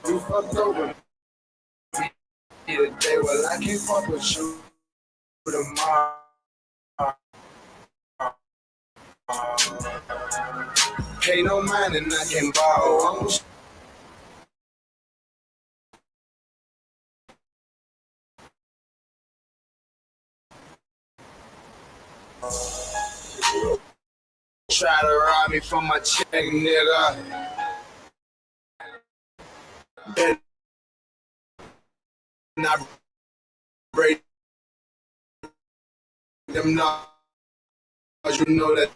You fucked over me today. Well, I can't fuck with you tomorrow. Pay no mind and I can borrow. I'm try to rob me from my check, nigga. Better not break them nuts. You know that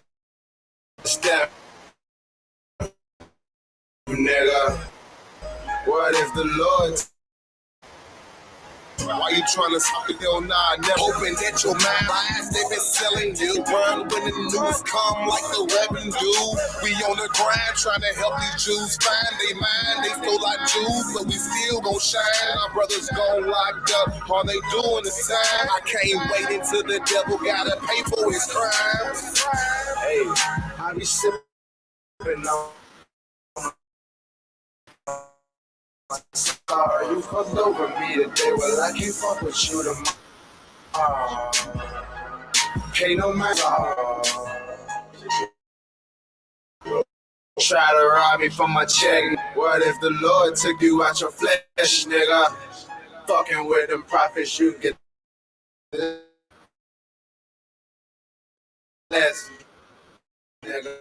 step, nigga. What if the Lord? Why you tryna stop it, yo? Nah, never. Hoping that your mind lies, they been selling you. World when the news come like the revenue. We on the grind trying to help these Jews find their mind. They stole our Jews, but we still gon' shine. Our brothers gon' locked up, all they doing is time. I can't wait until the devil gotta pay for his crimes. Hey, I be sipping on. Sorry, you fucked over me today. Well, I can't fuck with you tomorrow. Pay no mind. Try to rob me from my check. What if the Lord took you out your flesh, nigga? Fucking with them prophets, you get less, nigga.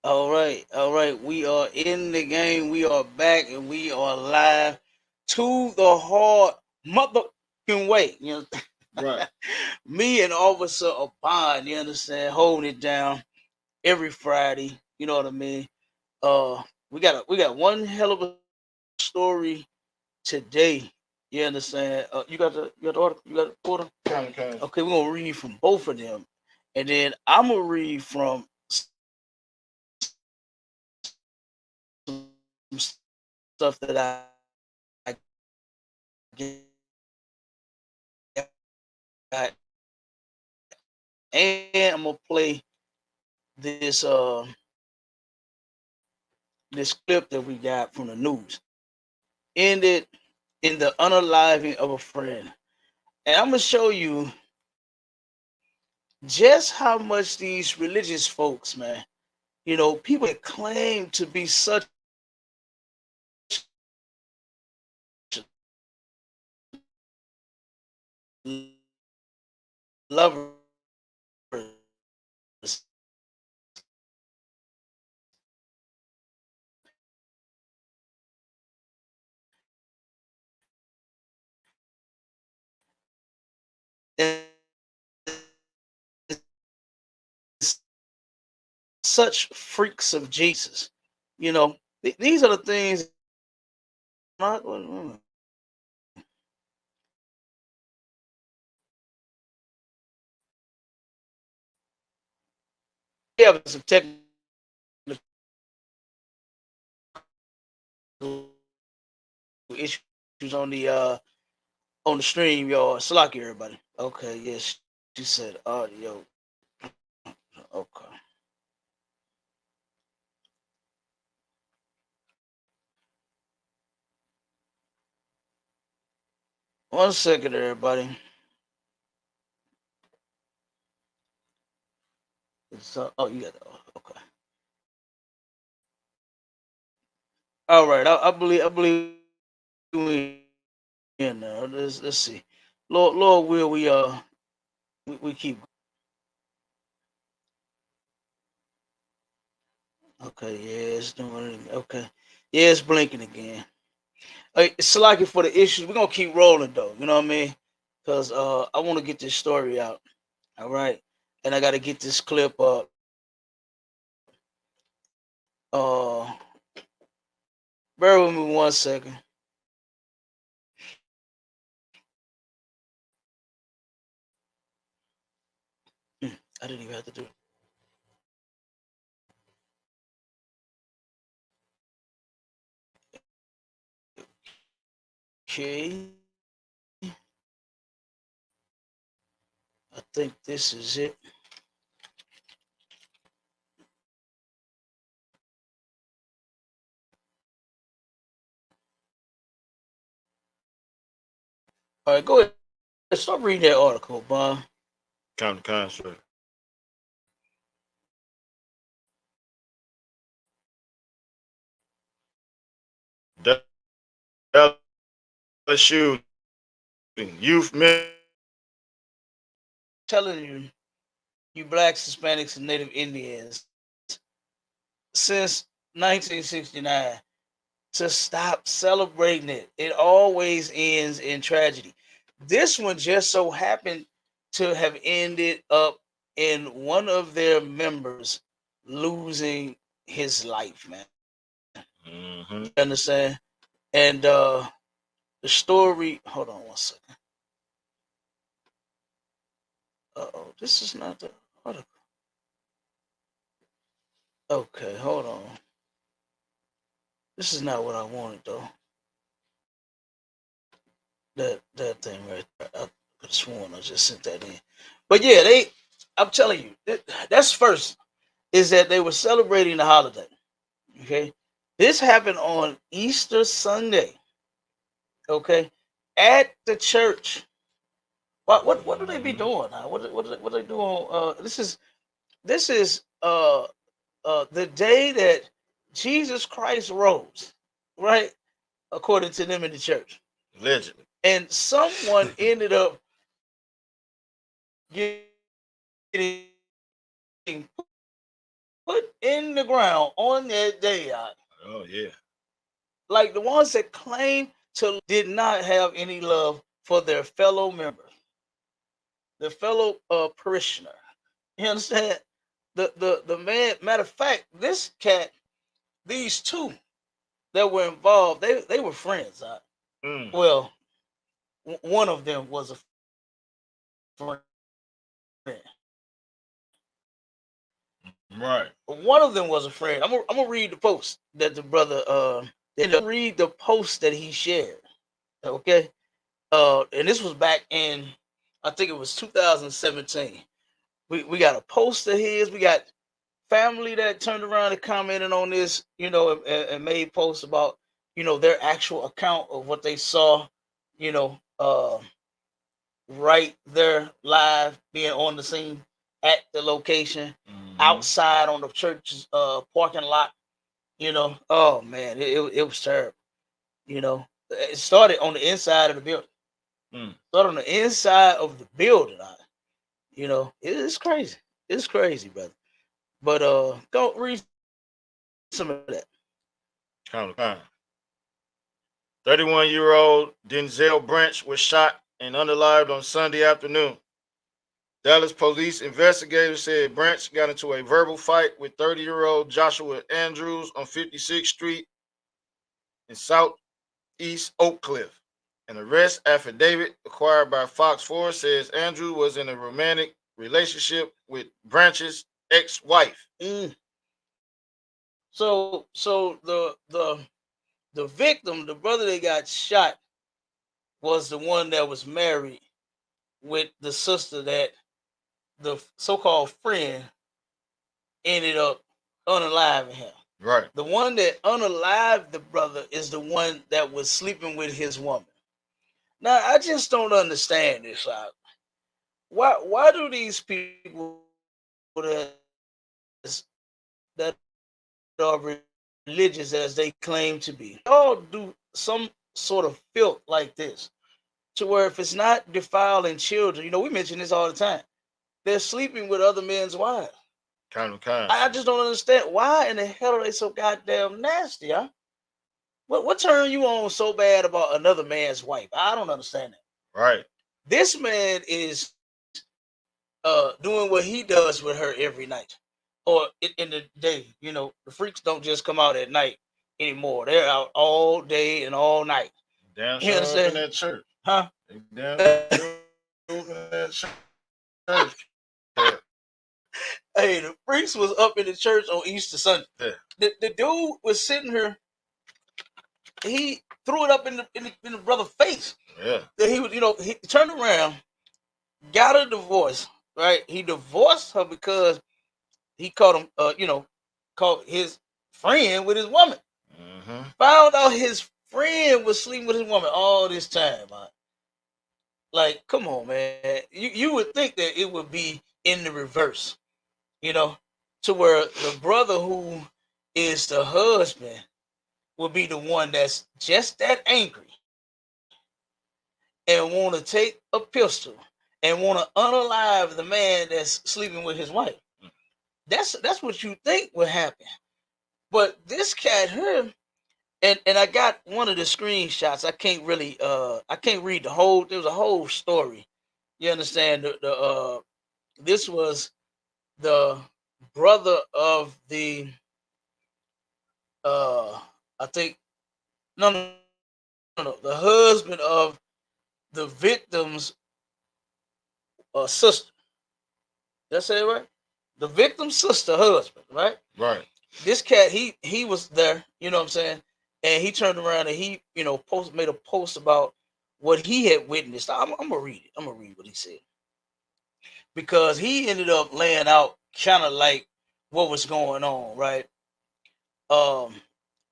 All right, all right. We are in the game. We are back, and we are live to the hard motherfucking way. You know, Right. me and Officer Abond, you understand, holding it down every Friday. You know what I mean? We got one hell of a story today. You understand? You got the article. You got the portal. Kind. Okay, we're gonna read from both of them, and then I'm gonna read from some stuff that got, and I'm gonna play this this clip that we got from the news. Ended in the unaliving of a friend, and I'm gonna show you just how much these religious folks, man, people that claim to be such lovers, and such freaks of Jesus. These are the things. We have some technical issues on the stream, y'all. Slack everybody. Okay, yes, she said audio. Okay. One second, everybody. Oh, you got that. Okay. All right. I believe we in there. Let's see. Lord will we keep. Okay. Yeah, it's doing it. Okay. Yeah, it's blinking again. It's lucky for the issues. We're gonna keep rolling though. You know what I mean? Cause I want to get this story out. All right. And I got to get this clip up. Uh, bear with me 1 second. I didn't even have to do it. Okay. I think this is it. All right, go ahead. Start reading that article, Bob. Sure. Dallas shooting. Youth Telling you, you blacks, Hispanics, and Native Indians, since 1969, to stop celebrating it. It always ends in tragedy. This one just so happened to have ended up in one of their members losing his life, man. Mm-hmm. You understand? And the story, hold on 1 second. Oh, this is not the article. Okay, hold on. This is not what I wanted though. That thing right there. I could have sworn I just sent that in. But yeah, I'm telling you, that's first is that they were celebrating the holiday. Okay. This happened on Easter Sunday. Okay. At the church. What do they be doing now? What they doing? This is the day that Jesus Christ rose, right? According to them in the church. Allegedly. And someone ended up getting put in the the ground on that day. Oh yeah. Like the ones that claim to did not have any love for their fellow member, their fellow parishioner. You understand? The man. Matter of fact, this cat, these two that were involved, they were friends. Well, one of them was a friend. Right. One of them was a friend. I'm gonna read the post that the brother read the post that he shared. Okay. And this was back in, I think it was 2017. We got a post of his. We got family that turned around and commented on this, and made posts about, their actual account of what they saw, you know, right there live, being on the scene at the location, outside on the church's parking lot. Oh man, it was terrible. It started on the inside of the building. Started on the inside of the building. It's crazy. It's crazy, brother. But go read some of that. Kind of. 31-year-old Denzel Branch was shot and unalived on Sunday afternoon. Dallas police investigators said Branch got into a verbal fight with 30-year-old Joshua Andrews on 56th Street in Southeast Oak Cliff. An arrest affidavit acquired by Fox 4 says Andrew was in a romantic relationship with Branch's ex-wife. So the victim, the brother that got shot, was the one that was married with the sister that the so-called friend ended up unaliving him. Right. The one that unalived the brother is the one that was sleeping with his woman. Now, I just don't understand this. Why do these people that are religious as they claim to be all do some sort of filth like this, to where if it's not defiling children, we mention this all the time, they're sleeping with other men's wives. Kind. I just don't understand why in the hell are they so goddamn nasty, huh? What turn you on so bad about another man's wife? I don't understand that. Right. This man is doing what he does with her every night, or in the day. The freaks don't just come out at night anymore. They're out all day and all night. Damn sure up in that church. Huh? Damn sure in that church. Hey, the freaks was up in the church on Easter Sunday. Yeah. The dude was sitting here. He threw it up in the brother's face. Yeah. That he was, he turned around, got a divorce. Right? He divorced her because he caught him. Caught his friend with his woman. Found out his friend was sleeping with his woman all this time. Man. Like, come on, man. You would think that it would be in the reverse. To where the brother who is the husband will be the one that's just that angry and want to take a pistol and want to unalive the man that's sleeping with his wife. That's what you think would happen. But this cat here, and I got one of the screenshots. I can't really I can't read the whole. There was a whole story. You understand? This was the brother of the I think no, the husband of the victim's sister. Did I say it right? The victim's sister husband, right? Right. This cat, he was there, you know what I'm saying? And he turned around and he, made a post about what he had witnessed. I'm gonna read it. I'm gonna read what he said. Because he ended up laying out kind of like what was going on, right? And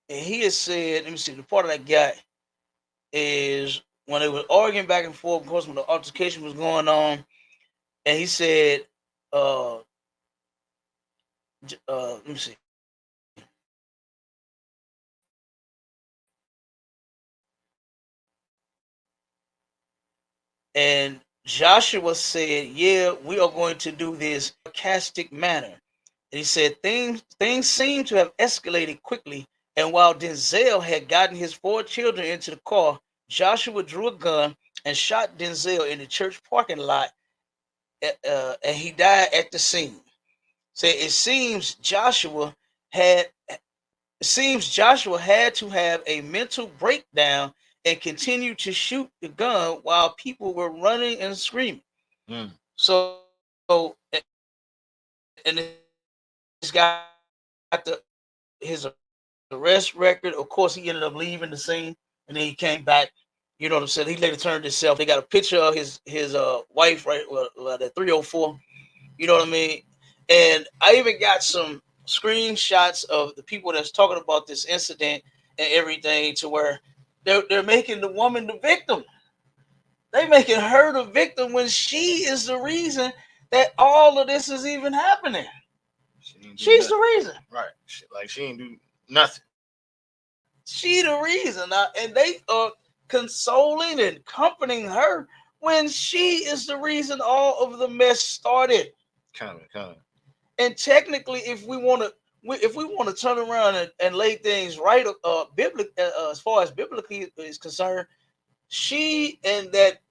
he has said, let me see, the part that I got is when they were arguing back and forth, of course, when the altercation was going on, and he said, let me see. And Joshua said, yeah, we are going to do this sarcastic manner. And he said things seemed to have escalated quickly. And while Denzel had gotten his 4 children into the car, Joshua drew a gun and shot Denzel in the church parking lot, and he died at the scene. So it seems Joshua had to have a mental breakdown and continue to shoot the gun while people were running and screaming. Mm. So, and this guy got his arrest record. Of course, he ended up leaving the scene, and then he came back. You know what I'm saying? He later turned himself. They got a picture of his wife, right? Well, the 304. You know what I mean? And I even got some screenshots of the people that's talking about this incident and everything, to where they're making the woman the victim. They making her the victim when she is the reason that all of this is even happening. She's the reason. Right. She ain't do nothing. She the reason. And they are consoling and comforting her when she is the reason all of the mess started. Kind of. And technically, if we want to turn around and lay things right, as far as biblically is concerned, she and that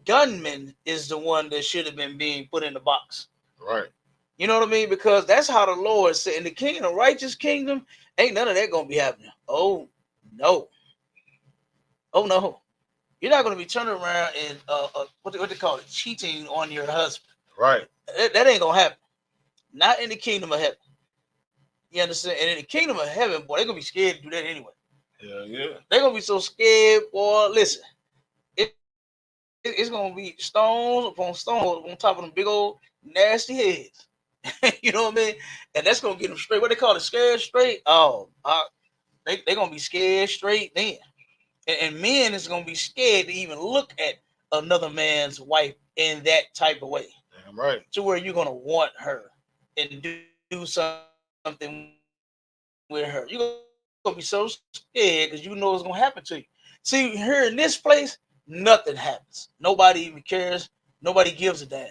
gunman is the one that should have been being put in the box. Right. You know what I mean? Because that's how the Lord said, in the kingdom, righteous kingdom, ain't none of that gonna be happening. Oh no. Oh no. You're not gonna be turning around and what they call it, cheating on your husband. Right. That ain't gonna happen. Not in the kingdom of heaven. You understand? And in the kingdom of heaven, boy, they're gonna be scared to do that anyway. Yeah. They're gonna be so scared, boy. Listen, it's gonna be stones upon stones on top of them big old nasty heads. You know what I mean? And that's gonna get them straight. What they call it, scared straight. Oh, they're gonna be scared straight then. And men is gonna be scared to even look at another man's wife in that type of way. Damn right. To where you're gonna want her and do something with her. You're gonna be so scared because you know what's gonna happen to you. See, here in this place, nothing happens. Nobody even cares. Nobody gives a damn.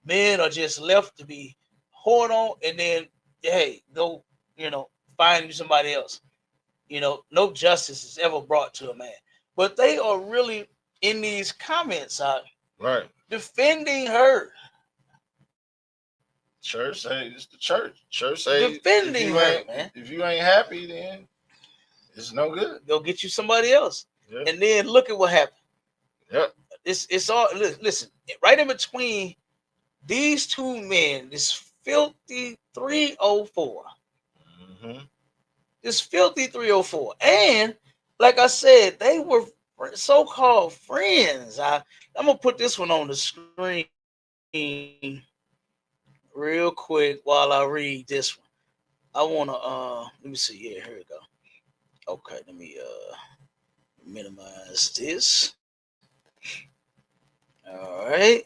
Men are just left to be whored on, and then hey, go, find you somebody else. No justice is ever brought to a man. But they are really in these comments right, defending her. Church say it's the church. Church say defending her, man. If you ain't happy, then it's no good. Go get you somebody else. Yep. And then look at what happened. Yep. It's all, listen, right in between these two men, this filthy 304. Mm-hmm. This filthy 304. And like I said, they were so-called friends. I'm gonna put this one on the screen real quick while I read this one. I wanna let me see. Yeah, here we go. Okay, let me minimize this. All right.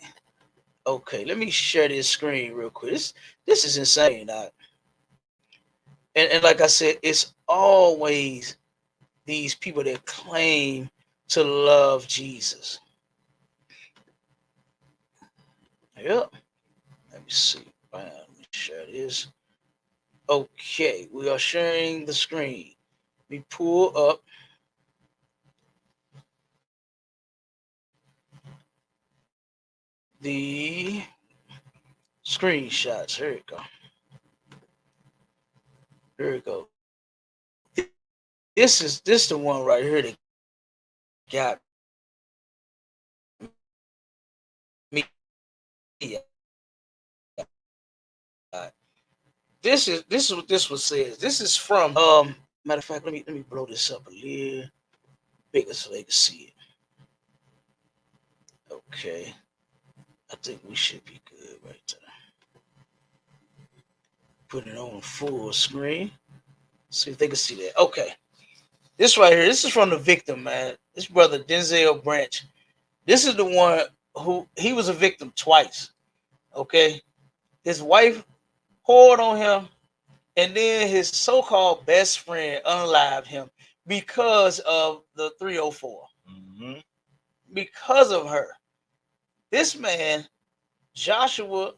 Okay, let me share this screen real quick. This is insane. And like I said, it's always these people that claim to love Jesus. Yep. Let me see. Let me share this. Okay, we are sharing the screen. Let me pull up the screenshots. Here we go. Here we go. This is the one right here that got me. This is what this one says. This is from matter of fact, let me blow this up a little bigger so they can see it. Okay. I think we should be good right there. Put it on full screen. See if they can see that. Okay. This right here, this is from the victim, man. This brother Denzel Branch. This is the one who he was a victim twice. Okay. His wife poured on him, and then his so-called best friend unalived him because of the 304. Mm-hmm. Because of her. This man, Joshua,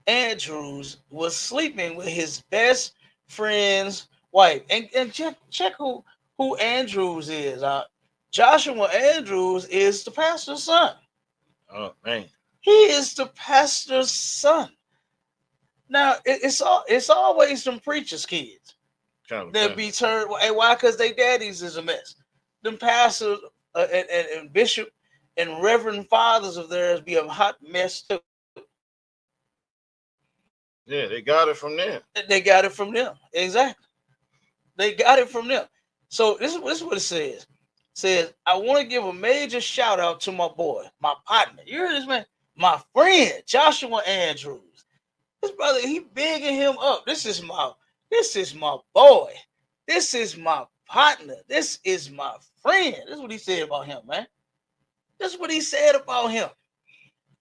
Andrews was sleeping with his best friend's wife. And check who Andrews is. Joshua Andrews is the pastor's son. Oh man. He is the pastor's son. Now it's always some preachers' kids that be turned. And why? Because they daddies is a mess. Them pastors and bishop and reverend fathers of theirs be a hot mess too. Yeah, they got it from there. They got it from them. Exactly. They got it from them. So this is what it says. It says, I want to give a major shout out to my boy, my partner. You hear this, man? My friend, Joshua Andrews. His brother, he bigging him up. This is my boy. This is my partner. This is my friend. This is what he said about him, man. This is what he said about him.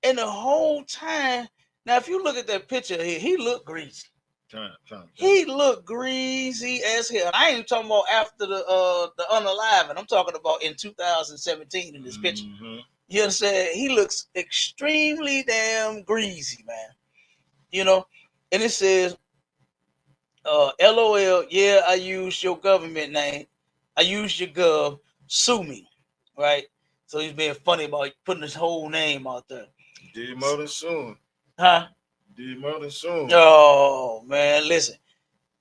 And the whole time, now if you look at that picture here, he looked greasy. He looked greasy as hell. I ain't talking about after the unaliving. I'm talking about in 2017 in this picture. You understand? He looks extremely damn greasy, man. You know, and it says, LOL, yeah, I used your government name. I used your gov, sue me. Right? So he's being funny about putting his whole name out there. Did more than soon. Huh? Did more than soon. Oh, man, listen.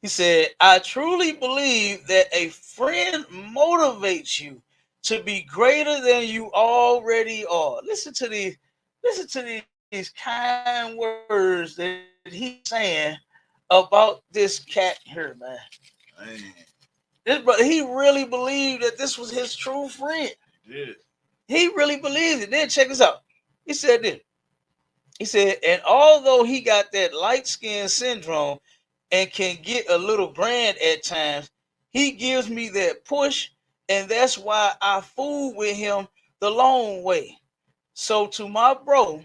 He said, I truly believe that a friend motivates you to be greater than you already are. Listen to these kind words that he's saying about this cat here, man. He really believed that this was his true friend. Yeah. He really believed it. Then check this out. He said this. He said, and although he got that light skin syndrome and can get a little grand at times, he gives me that push, and that's why I fool with him the long way. So to my bro,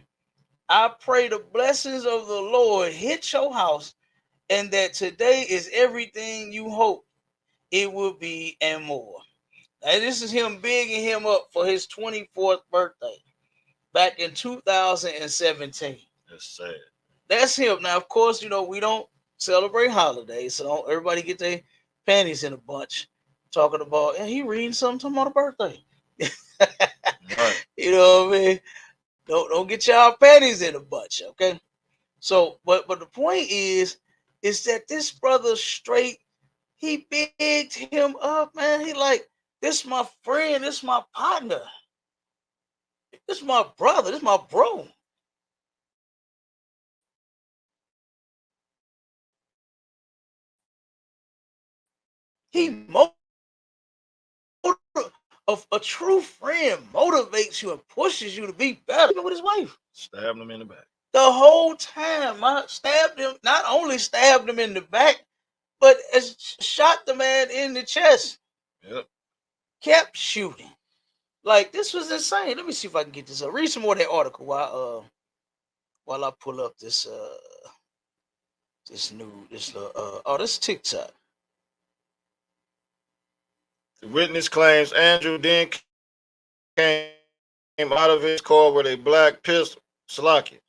I pray the blessings of the Lord hit your house, and that today is everything you hope it will be and more. And this is him bigging him up for his 24th birthday back in 2017. That's sad. That's him. Now, of course, you know, we don't celebrate holidays, so everybody get their panties in a bunch talking about, and he reading something about a birthday. Right. You know what I mean? Don't get y'all panties in a bunch, okay? So, but the point is that this brother straight, he bigged him up, man. He like, this my friend, this my partner, this my brother, this my bro. He a true friend motivates you and pushes you to be better. Even with his wife, stabbed him in the back. The whole time, I stabbed him. Not only stabbed him in the back, but shot the man in the chest. Yep. Kept shooting. Like, this was insane. Let me see if I can get this up. Read some more of that article while I pull up this this TikTok. The witness claims Andrew then came out of his car with a black pistol. Salaki.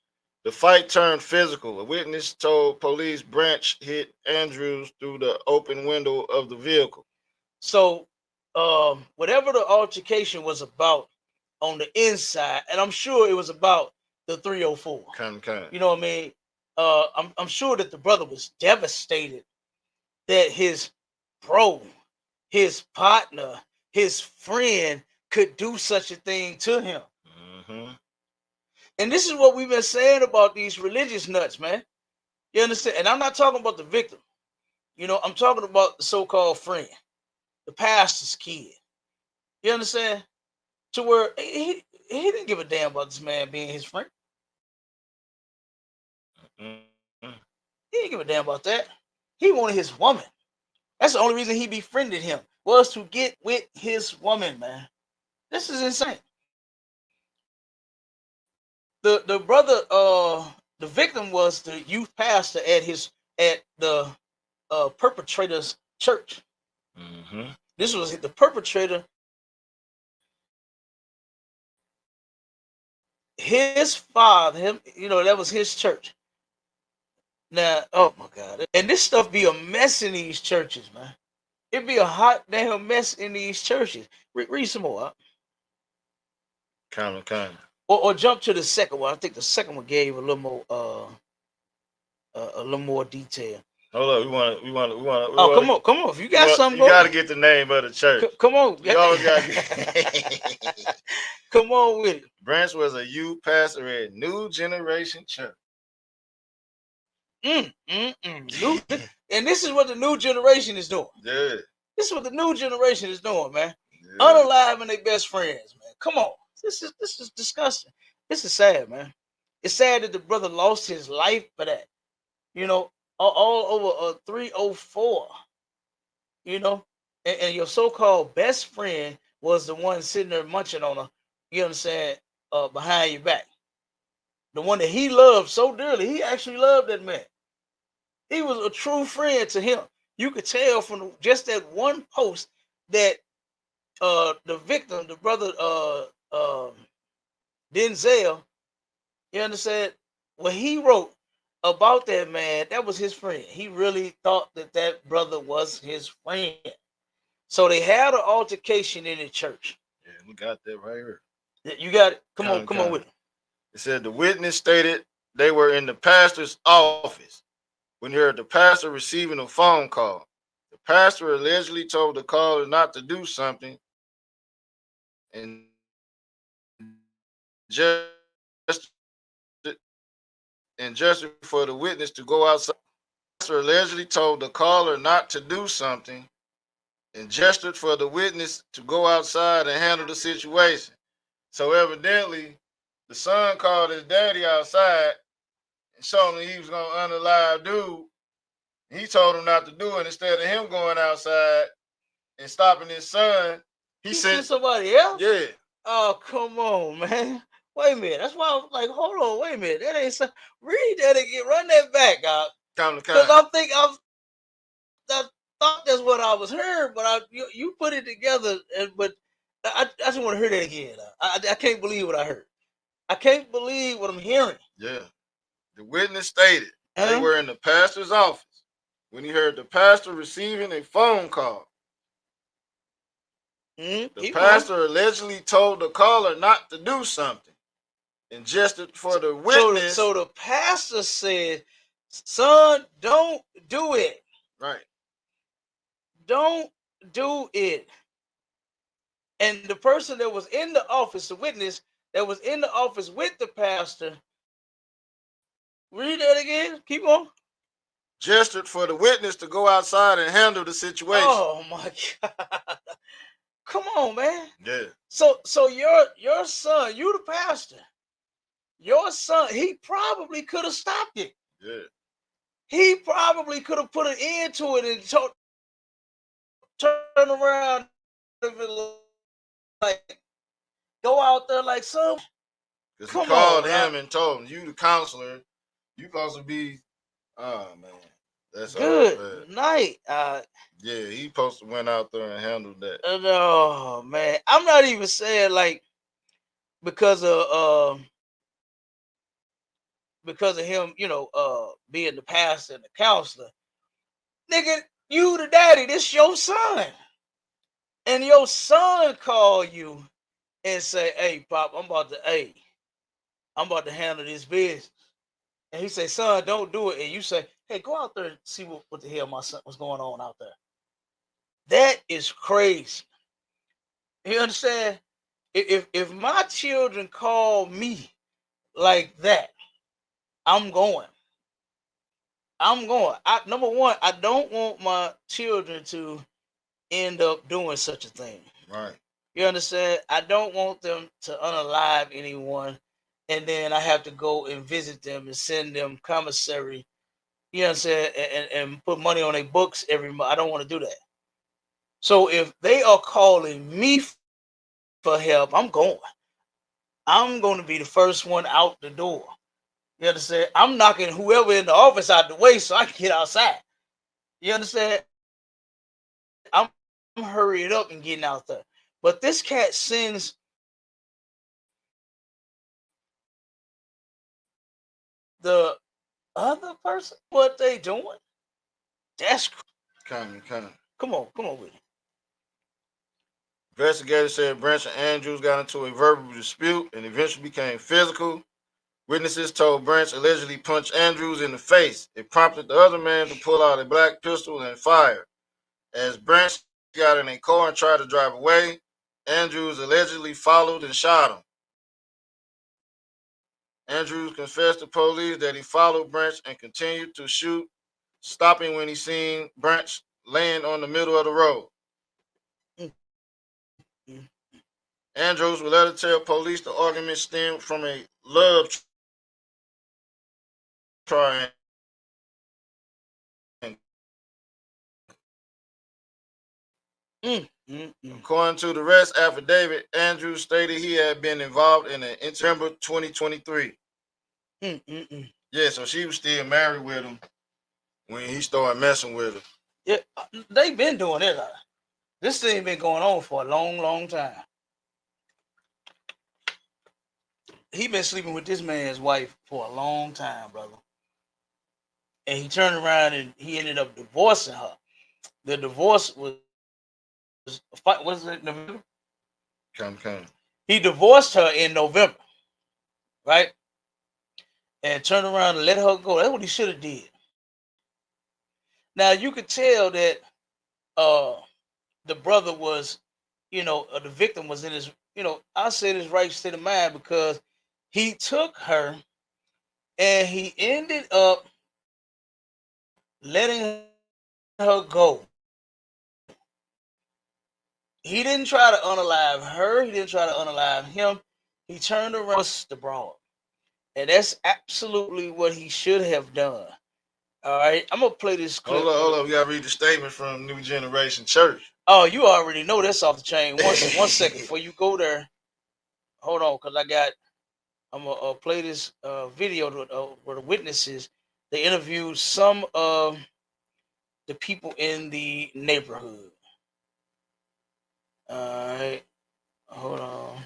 The fight turned physical. A witness told police Branch hit Andrews through the open window of the vehicle. So, whatever the altercation was about on the inside, and I'm sure it was about the 304. You know what I mean? I'm sure that the brother was devastated that his bro, his partner, his friend could do such a thing to him. Mm-hmm. And this is what we've been saying about these religious nuts, man. You understand? And I'm not talking about the victim. You know, I'm talking about the so-called friend, the pastor's kid. You understand? To where he didn't give a damn about this man being his friend. Mm-hmm. He didn't give a damn about that. He wanted his woman. That's the only reason he befriended him, was to get with his woman, man. This is insane. The brother, the victim was the youth pastor at the perpetrator's church. Mm-hmm. This was the perpetrator. His father, him, you know, that was his church. Now, oh my God. And this stuff be a mess in these churches, man. It be a hot damn mess in these churches. Read some more. Kind of. Or jump to the second one. I think the second one gave a little more detail. Hold up, we want. Oh, come on. If you got something, you got to get the name of the church. Come on. You always got to get. Come on with it. Branch was a youth pastor at New Generation Church. And this is what the new generation is doing. Yeah. This is what the new generation is doing, man. Yeah. Unaliving their best friends, man. Come on. This is disgusting. This is sad, man. It's sad that the brother lost his life for that. You know, all over a 304. You know, and your so-called best friend was the one sitting there munching on her, you understand, behind your back. The one that he loved so dearly. He actually loved that man. He was a true friend to him. You could tell from just that one post that the victim, the brother Denzel, you understand, what he wrote about that man, that was his friend. He really thought that brother was his friend. So they had an altercation in the church. Yeah, we got that right here. You got it. Come on with it. It said the witness stated they were in the pastor's office when he heard the pastor receiving a phone call. The pastor allegedly told the caller not to do something and just for the witness to go outside. The pastor allegedly told the caller not to do something and gestured for the witness to go outside and handle the situation. So evidently, the son called his daddy outside and showed him he was going to unalive dude. He told him not to do it. Instead of him going outside and stopping his son, he sent somebody else? Yeah. Oh, come on, man. Wait a minute. That's why I was like, hold on, wait a minute. That ain't so. Read that again. Run that back, God. Because I thought that's what I was hearing, but you put it together, but I just want to hear that again. I can't believe what I heard. I can't believe what I'm hearing. Yeah. The witness stated they were in the pastor's office when he heard the pastor receiving a phone call. The pastor allegedly told the caller not to do something and gestured for the witness. So the pastor said, son, don't do it. Right. Don't do it. And the person that was in the office, the witness that was in the office with the pastor, read that again. Keep on. Gestured for the witness to go outside and handle the situation. Oh my God. Come on, man. Yeah. So your son, you the pastor, your son, he probably could have stopped it. Yeah. He probably could have put an end to it and turn around and like go out there like some. Because he called him and told him, you the counselor, you supposed to be, oh man. That's good night. Yeah, he supposed to went out there and handled that. Oh man, I'm not even saying like because of him, you know, being the pastor and the counselor. Nigga, you the daddy. This your son, and your son call you and say, "Hey, Pop, I'm about to handle this business." And he say, "Son, don't do it." And you say, "Hey, go out there and see what the hell my son what's going on out there." That is crazy. You understand? If my children call me like that, I'm going. Number one, I don't want my children to end up doing such a thing. Right. You understand? I don't want them to unalive anyone, and then I have to go and visit them and send them commissary. You understand? And put money on their books every month. I don't want to do that. So if they are calling me for help, I'm going. I'm going to be the first one out the door. You understand? I'm knocking whoever in the office out the way so I can get outside. You understand? I'm hurrying up and getting out there. But this cat sends the other person what they doing? That's Come. come on with it. Investigators said Branch and Andrews got into a verbal dispute and eventually became physical. Witnesses told Branch allegedly punched Andrews in the face. It prompted the other man to pull out a black pistol and fire. As Branch got in a car and tried to drive away, Andrews allegedly followed and shot him. Andrews confessed to police that he followed Branch and continued to shoot, stopping when he seen Branch laying on the middle of the road. Andrews would later tell police the argument stemmed from a love triangle. According to the arrest affidavit, Andrews stated he had been involved in an December 2023. Yeah, so she was still married with him when he started messing with her. Yeah, they've been doing it. This thing been going on for a long time. He been sleeping with this man's wife for a long time, brother. And he turned around and he ended up divorcing her. The divorce was what was it, November? Come. He divorced her in November, right? And turned around and let her go. That's what he should have did. Now you could tell that the brother was, the victim was in his, I said his right state of mind because he took her and he ended up letting her go. He didn't try to unalive her. He didn't try to unalive him. He turned around the broad. And that's absolutely what he should have done. All right, I'm going to play this clip. Hold up. We got to read the statement from New Generation Church. Oh, you already know that's off the chain. One second before you go there. Hold on, because I'm going to play this video where the witnesses, they interviewed some of the people in the neighborhood. All right, hold on.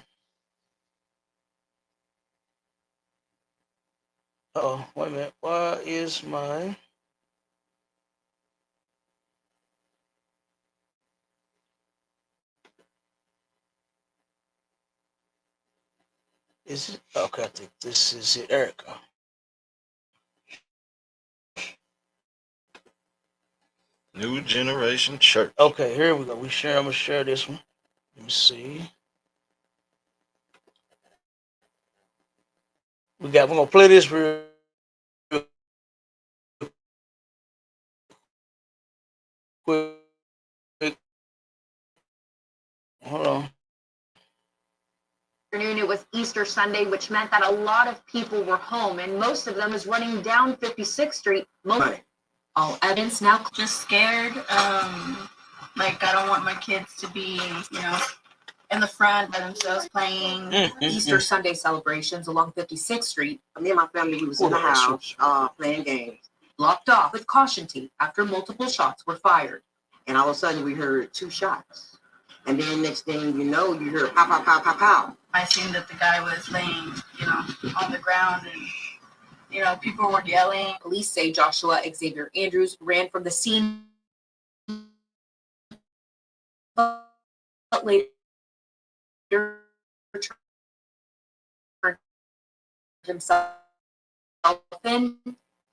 Oh, wait a minute. Why is my... Is it? Okay, I think this is it. Erica. New Generation Church. Okay, here we go. I'm gonna share this one. Let me see. We're gonna play this real quick. Hold on. It was Easter Sunday, which meant that a lot of people were home, and most of them was running down 56th Street. All evidence now. Just scared. Like I don't want my kids to be, in the front by themselves playing. Easter Sunday celebrations along 56th Street. Me and my family, we was in the house playing games. Blocked off with caution tape after multiple shots were fired. And all of a sudden we heard 2 shots. And then next thing you know, you hear pow, pow, pow, pow, pow. I seen that the guy was laying, on the ground and, people were yelling. Police say Joshua Xavier Andrews ran from the scene, but later turned himself in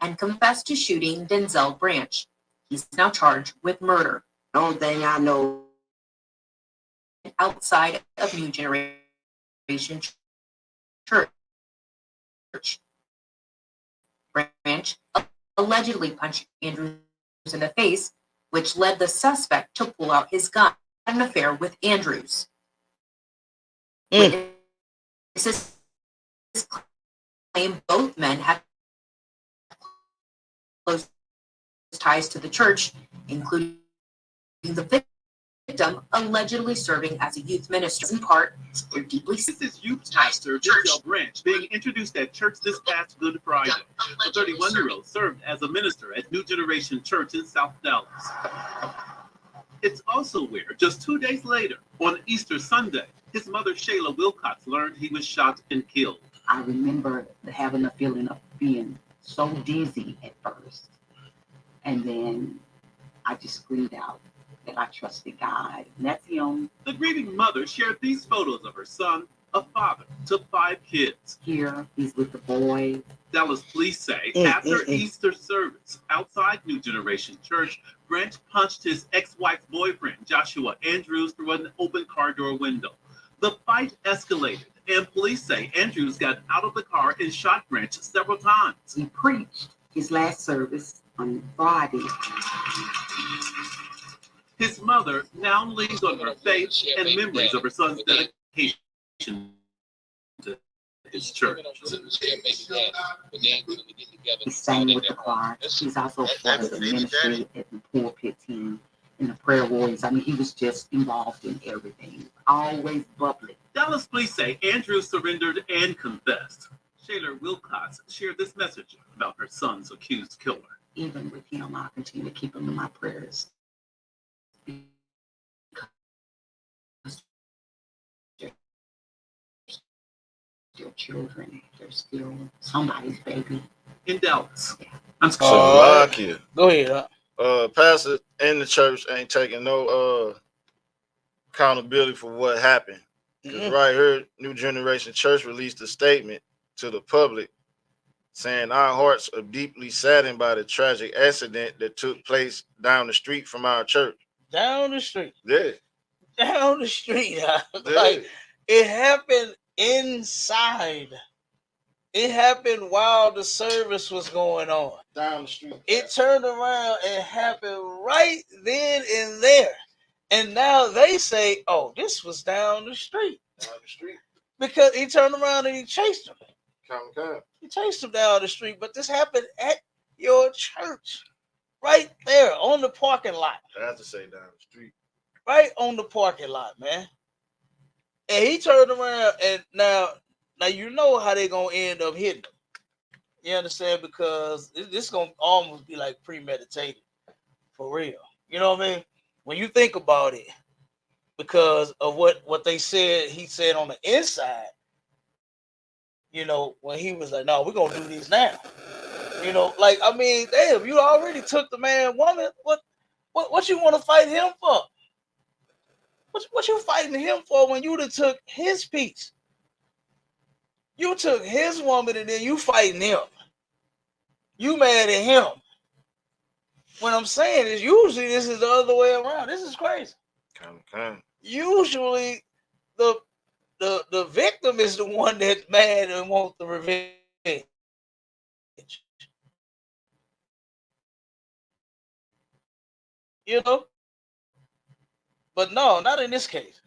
and confessed to shooting Denzel Branch. He's now charged with murder. The only thing I know, outside of New Generation Church, Branch allegedly punched Andrews in the face, which led the suspect to pull out his gun. An affair with Andrews. Witnesses claim both men had close ties to the church, including the victim allegedly serving as a youth minister. In part, they're deeply. This is youth pastor Denzel Branch being introduced at church this past Good Friday. The 31-year-old served as a minister at New Generation Church in South Dallas. It's also where, just 2 days later, on Easter Sunday, his mother Shayla Wilcox learned he was shot and killed. I remember having a feeling of being so dizzy at first. And then I just screamed out that I trusted God. And that's him. The grieving mother shared these photos of her son, a father to 5 kids. Here, he's with the boy. Dallas police say after Easter service outside New Generation Church, Branch punched his ex-wife's boyfriend, Joshua Andrews, through an open car door window. The fight escalated, and police say Andrews got out of the car and shot Branch several times. He preached his last service on Friday. His mother now leans on her faith and memories of her son's dedication to his church. He sang with the choir. He's also part of the ministry at the pulpit team and the prayer warriors. I mean, he was just involved in everything. Always bubbly. Dallas police say Andrew surrendered and confessed. Shayla Wilcox shared this message about her son's accused killer. Even with him, I'll continue to keep him in my prayers. Still children. They're still somebody's baby. In Dallas. Yeah. I'm Go ahead. Pastor in the church ain't taking no accountability for what happened. Because right here, New Generation Church released a statement to the public saying our hearts are deeply saddened by the tragic accident that took place down the street from our church. Down the street. Yeah. Down the street. Like, it happened inside. It happened while the service was going on. Down the street. It turned around and happened right then and there. And now they say, oh, this was down the street. Down the street. Because he turned around and he chased him. Come. He chased him down the street. But this happened at your church. Right there on the parking lot. I have to say down the street. Right on the parking lot, man. And he turned around and now you know how they're going to end up hitting him. You understand? Because this is going to almost be like premeditated. For real. You know what I mean? When you think about it, because of what they said, he said on the inside, you know, when he was like, no, we're going to do this now. You know, like, I mean, damn, you already took the man, woman. What you want to fight him for? What you fighting him for when you done took his piece? You took his woman and then you fighting him. You mad at him. What I'm saying is usually this is the other way around. This is crazy. Come. Usually the victim is the one that's mad and wants the revenge. You know? But no, not in this case.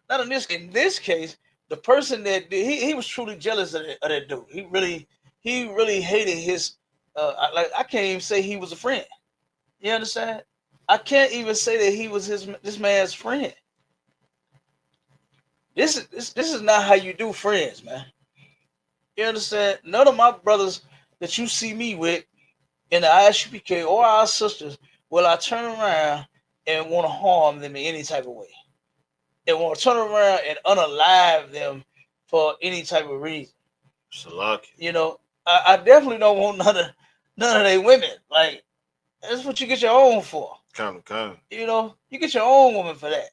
Not in this. In this case, the person that did, he was truly jealous of that dude. He really hated his. I can't even say he was a friend. You understand? I can't even say that he was this man's friend. This is not how you do friends, man. You understand? None of my brothers that you see me with in the ISUPK or our sisters will I turn around and want to harm them in any type of way. They want to turn around and unalive them for any type of reason. You know, I definitely don't want none of their women. Like, that's what you get your own for. Come. You know, you get your own woman for that.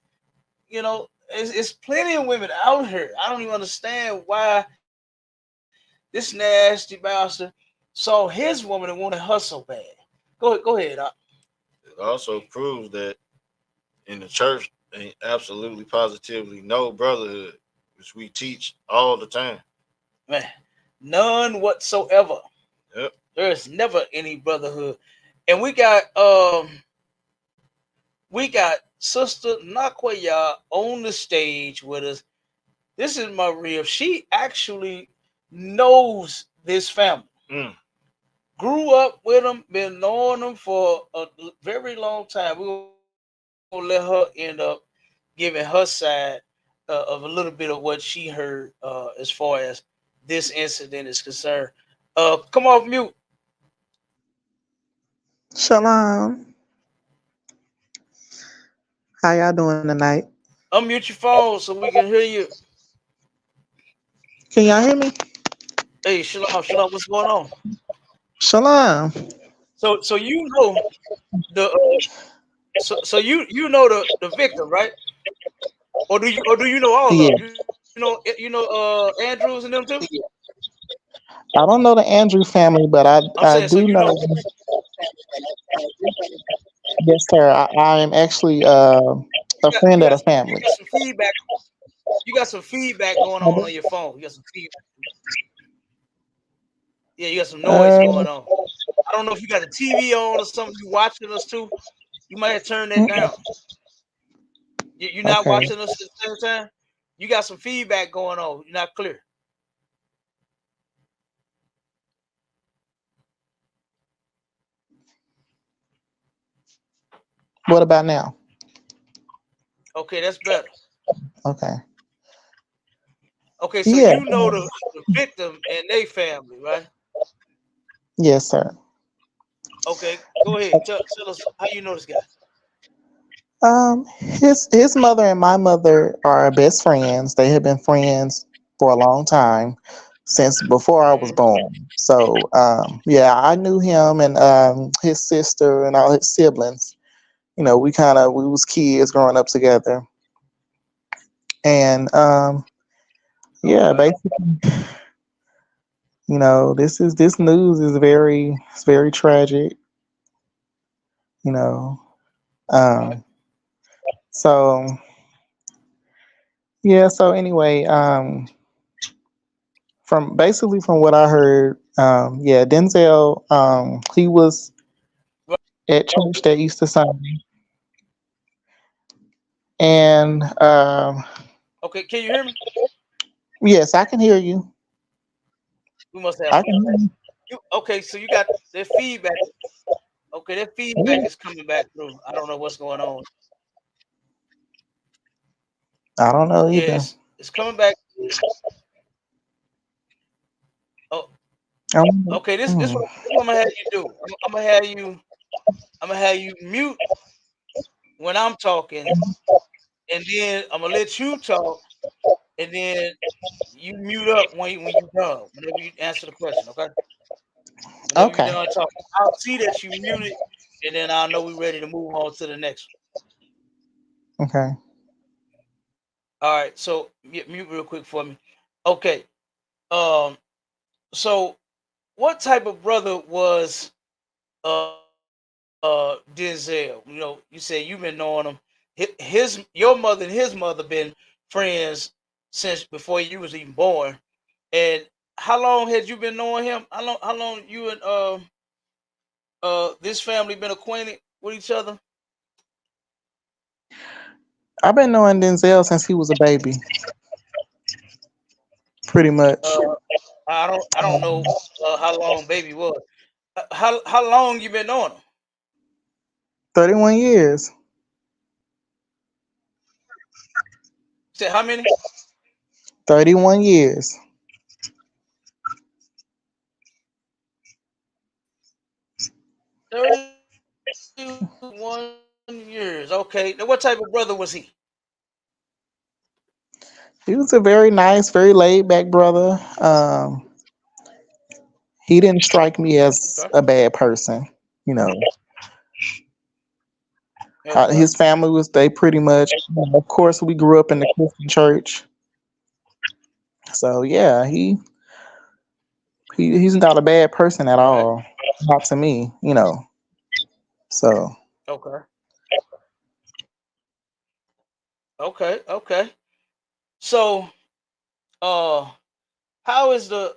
You know, it's plenty of women out here. I don't even understand why this nasty bastard saw his woman and wanted her so bad. Go ahead. It also proves that in the church ain't absolutely positively no brotherhood, which we teach all the time. Man, none whatsoever. Yep. There is never any brotherhood. And we got Sister Nakwaya on the stage with us. This is Maria. She actually knows this family. Grew up with them, been knowing them for a very long time. We're gonna let her end up giving her side of a little bit of what she heard as far as this incident is concerned. Come off mute. Shalom. How y'all doing tonight? Unmute your phone so we can hear you. Can y'all hear me? Hey, shalom, what's going on? Shalom. So you know the so you know the victim, right? Or do you know all Yeah. of them? You know Andrews and them too? I don't know the Andrew family, but I'm I saying so do you know. know. Yes, sir. I am actually a friend of the You family. got some feedback. You got some feedback going on your phone. You got some feedback. Yeah, you got some noise Uh, going on. I don't know if you got the TV on or something. You watching us too? You might have turned that down. You're not okay. watching us at the same time. You got some feedback going on. You're not clear. What about now? Okay, that's better. Okay. Okay, so Yeah. you know the victim and their family, right? Yes, sir. Okay, go ahead. Tell us how you know this guy. His mother and my mother are best friends. They have been friends for a long time, since before I was Mm-hmm. born. So, yeah, I knew him and his sister and all his siblings. You know, we was kids growing up together, and yeah, Okay. basically, you know, this news is it's very tragic. You know, Right. um, so yeah. So anyway, from what I heard, yeah, Denzel, he was Right. at church that Easter Sunday, and Okay, can you hear me? yes, I can hear you. We must have I can hear you. okay, so you got their feedback. Okay, their feedback is coming back through. I don't know what's going on. I don't know Yeah, either. it's coming back. Oh, okay. Hmm. This what I'm gonna have you do. I'm gonna have you mute when I'm talking, and then I'm gonna let you talk, and then you mute up when you done. Whenever you answer the question, okay? Whenever you Okay. done talking, I'll see that you muted, and then I'll know we're ready to move on to the next Okay. one. All right. So mute real quick for me. Okay. Um. So what type of brother was uh Denzel? You know, you said you've been knowing him. Your mother and his mother been friends since before you was even born. And how long had you been knowing him? How long you and this family been acquainted with each other? I've been knowing Denzel since he was a baby, pretty much. Uh I don't know how long baby was. How long you been knowing him? 31 years. You said how many? 31 years. 31 years. Okay. Now what type of brother was he? He was a very nice, very laid back brother. He didn't strike me as Okay. a bad person. You know, Okay. his family was, they pretty much, of course, we grew up in the Christian church. So yeah, he's not a bad person at Right. all. Not to me, you know. So Okay. Okay. Okay. So uh how is the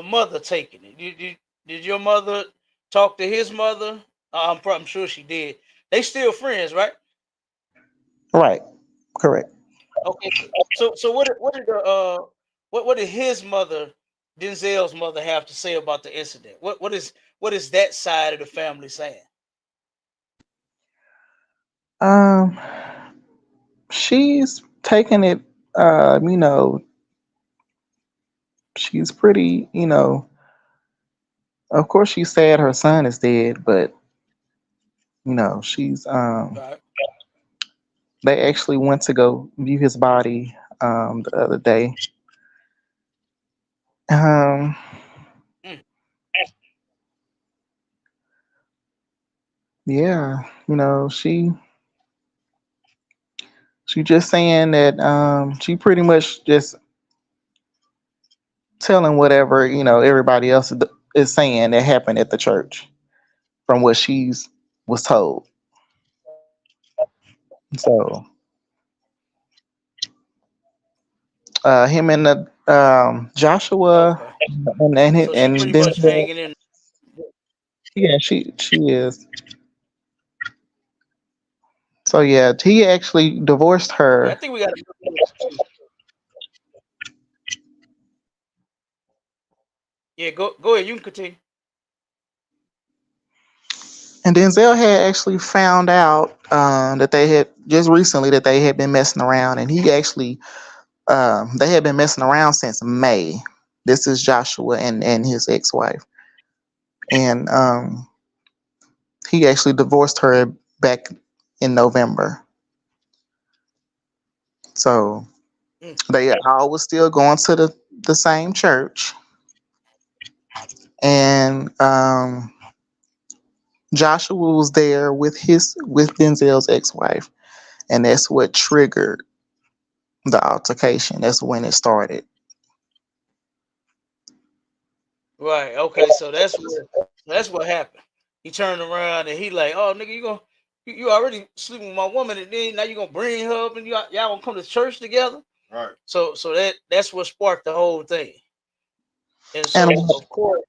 mother taking it? Did your mother talk to his mother? I'm sure she did. They still friends, right? right, correct. Okay. So what did the what did his mother, Denzel's mother, have to say about the incident? What is that side of the family saying? Um, she's taking it. You know, she's pretty. You know, of course, she's sad her son is dead, but you know, Right. they actually went to go view his body the other day. Um, Mm, yeah, she just saying that she pretty much just telling whatever everybody else is saying that happened at the church from what she's was told. So him and the Joshua Okay. and So she and pretty much Denzel, hanging in. yeah, she is. So yeah, he actually divorced Okay, I her. think we got. Yeah, go ahead. You can continue. And Denzel had actually found out that they had just recently that they had been messing around, and he actually they had been messing around since May. This is Joshua and his ex-wife, and he actually divorced her back in November. So Mm. they all was still going to the same church, and Joshua was there with Denzel's ex-wife, and that's what triggered the altercation. That's when it started. Right. Okay. So that's what happened. He turned around and he like, oh nigga, you already sleeping with my woman, and then now you gonna bring her up and y'all gonna come to church together. Right. So that's what sparked the whole thing. And And so of course,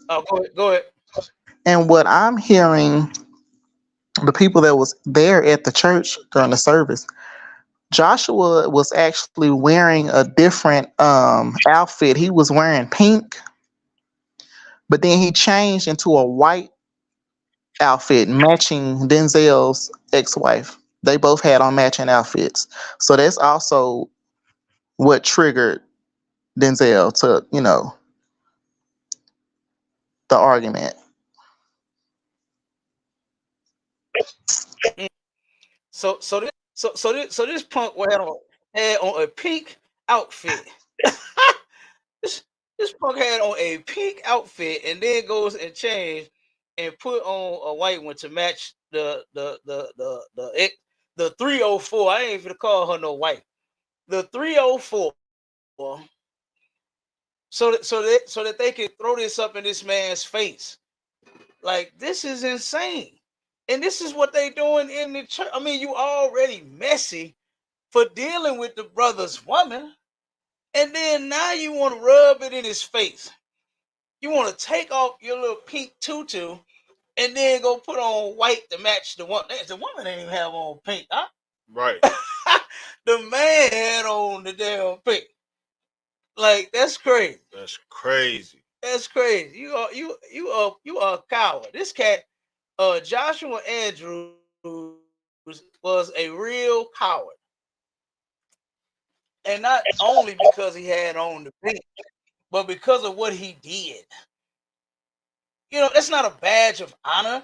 oh, go ahead. Go ahead. and what I'm hearing, the people that was there at the church during the service, Joshua was actually wearing a different outfit. He was wearing pink, but then he changed into a white outfit matching Denzel's ex-wife. They both had on matching outfits. So that's also what triggered Denzel to, the argument. Mm. So this punk had on a pink outfit. this this punk had on a pink outfit and then goes and changed and put on a white one to match the 304. I ain't even call her no white. The 304. So that they could throw this up in this man's face. Like, this is insane. And this is what they doing in the church. I mean, you already messy for dealing with the brother's woman, and then now you want to rub it in his face. You want to take off your little pink tutu and then go put on white to match the woman. The woman didn't even have on pink, huh? Right. The man had on the damn pink. Like, that's crazy. That's crazy. That's crazy. You are a coward. This cat, Joshua Andrews, was a real coward, and not only because he had on the pink, but because of what he did. That's not a badge of honor.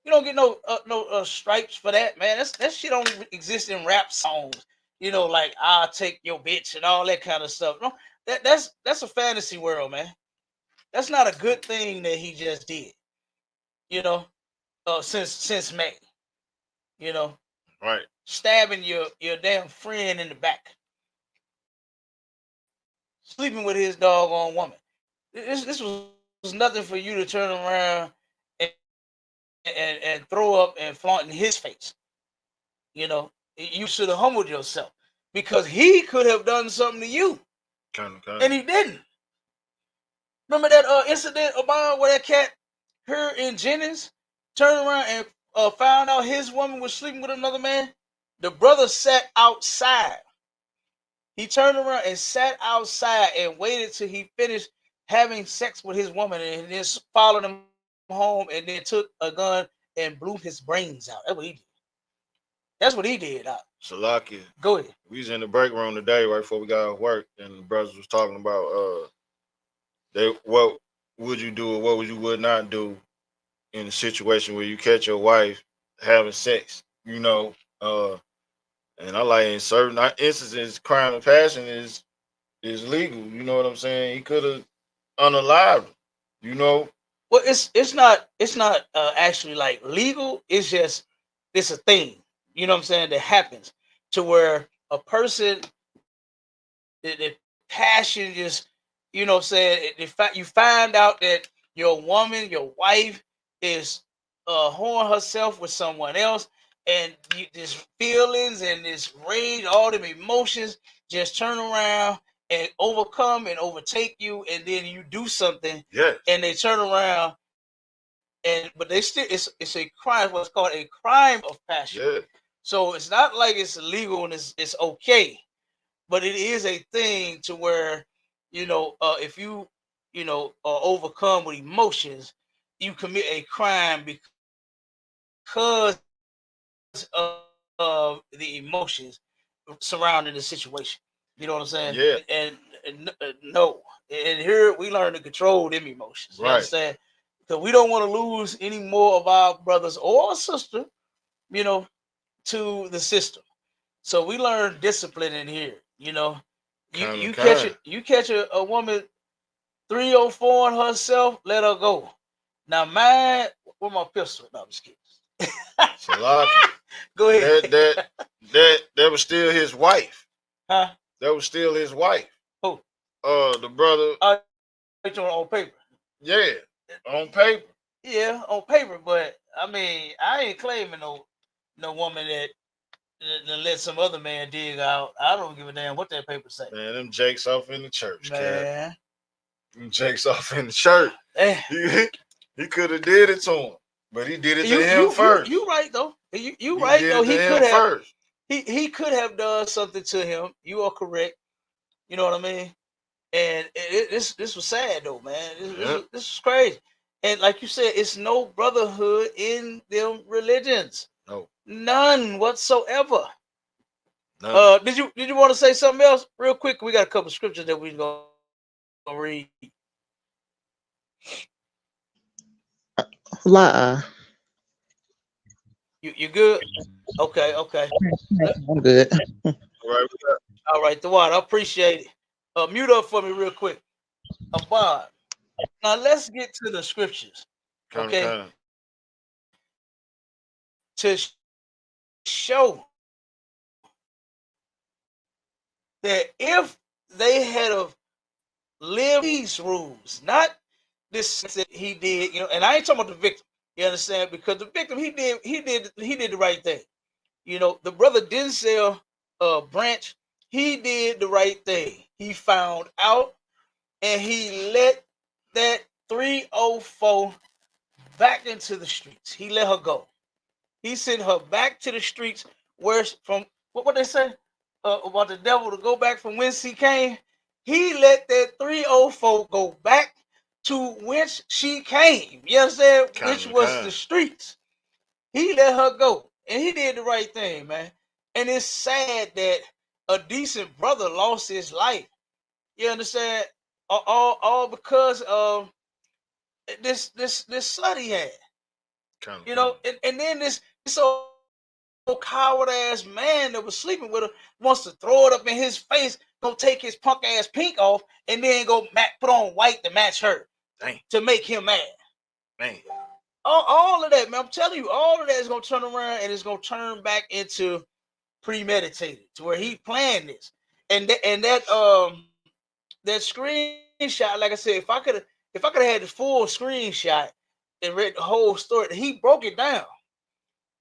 You don't get no stripes for that, man. That shit don't even exist in rap songs. Like, I'll take your bitch and all that kind of stuff. No, that's a fantasy world, man. That's not a good thing that he just did. You know, since May. You know, Right. stabbing your damn friend in the back, sleeping with his doggone woman. This was nothing for you to turn around and, and throw up and flaunt in his face. You should have humbled yourself because he could have done something to you, and he didn't. Remember that incident about where that cat, her and Jennings, turned around and found out his woman was sleeping with another man? The brother sat outside. He turned around and sat outside and waited till he finished having sex with his woman, and then followed him home and then took a gun and blew his brains out. That's what he did. That's what he did. Salakia. Go ahead. We was in the break room today right before we got off work, and the brothers was talking about what would you do or what would not do in a situation where you catch your wife having sex, and I like in certain instances, crime of passion is legal. You know what I'm saying? He could have unalived him, you know. Well, it's not actually like legal. It's a thing. You know what I'm saying? That happens to where a person the passion just, you know what I'm saying, in fact you find out that your woman, your wife is whoring herself with someone else, and this feelings and this rage, all them emotions just turn around and overcome and overtake you, and then you do something Yes. and they turn around and but they still it's a crime, what's called a crime of passion. Yeah. So it's not like it's illegal and it's okay, but it is a thing to where if you are overcome with emotions, you commit a crime because of the emotions surrounding the situation. You know what I'm saying? Yeah. And no, and here we learn to control them emotions. You Right. understand? Because we don't want to lose any more of our brothers or sister, you know, to the system. So we learn discipline in here. You catch Kind. it. You catch a woman 304 on herself, let her go. Now mine with my pistol. No, I'm just kidding. Salaki. Go ahead. That was still his wife. Huh? That was still his wife. Who? The brother. It's on paper. Yeah, on paper. Yeah, on paper. But I mean, I ain't claiming no woman that let some other man dig out. I don't give a damn what that paper say. Man, them jakes off in the church, Man. Them jakes off in the church. He could have did it to him, but he did it to him first. You right though. You right though. He could have first. He could have done something to him. You are correct. You know what I mean? And this was sad though, man. This is crazy. And like you said, it's no brotherhood in them religions. No. None whatsoever. None. Did you want to say something else real quick? We got a couple scriptures that we're gonna read. You good? Okay. I'm good. All right, the water. I appreciate it. Mute up for me real quick. Abad. Now let's get to the scriptures. Okay. To show that if they had of lived these rules, not this that he did, and I ain't talking about the victim. You understand? Because the victim, he did the right thing. The brother Denzel Branch, he did the right thing. He found out and he let that 304 back into the streets. He let her go. He sent her back to the streets where from what they say about the devil to go back from whence he came. He let that 304 go back to whence she came. You understand? Which was the streets. He let her go. And he did the right thing, man. And it's sad that a decent brother lost his life. You understand? All because of this slut he had. And then this old coward ass man that was sleeping with her wants to throw it up in his face, go take his punk ass pink off, and then go put on white to match her. Dang. To make him mad. Man. All of that, man. I'm telling you, all of that is gonna turn around and it's gonna turn back into premeditated to where he planned this. And that screenshot, like I said, if I could have had the full screenshot and read the whole story, he broke it down.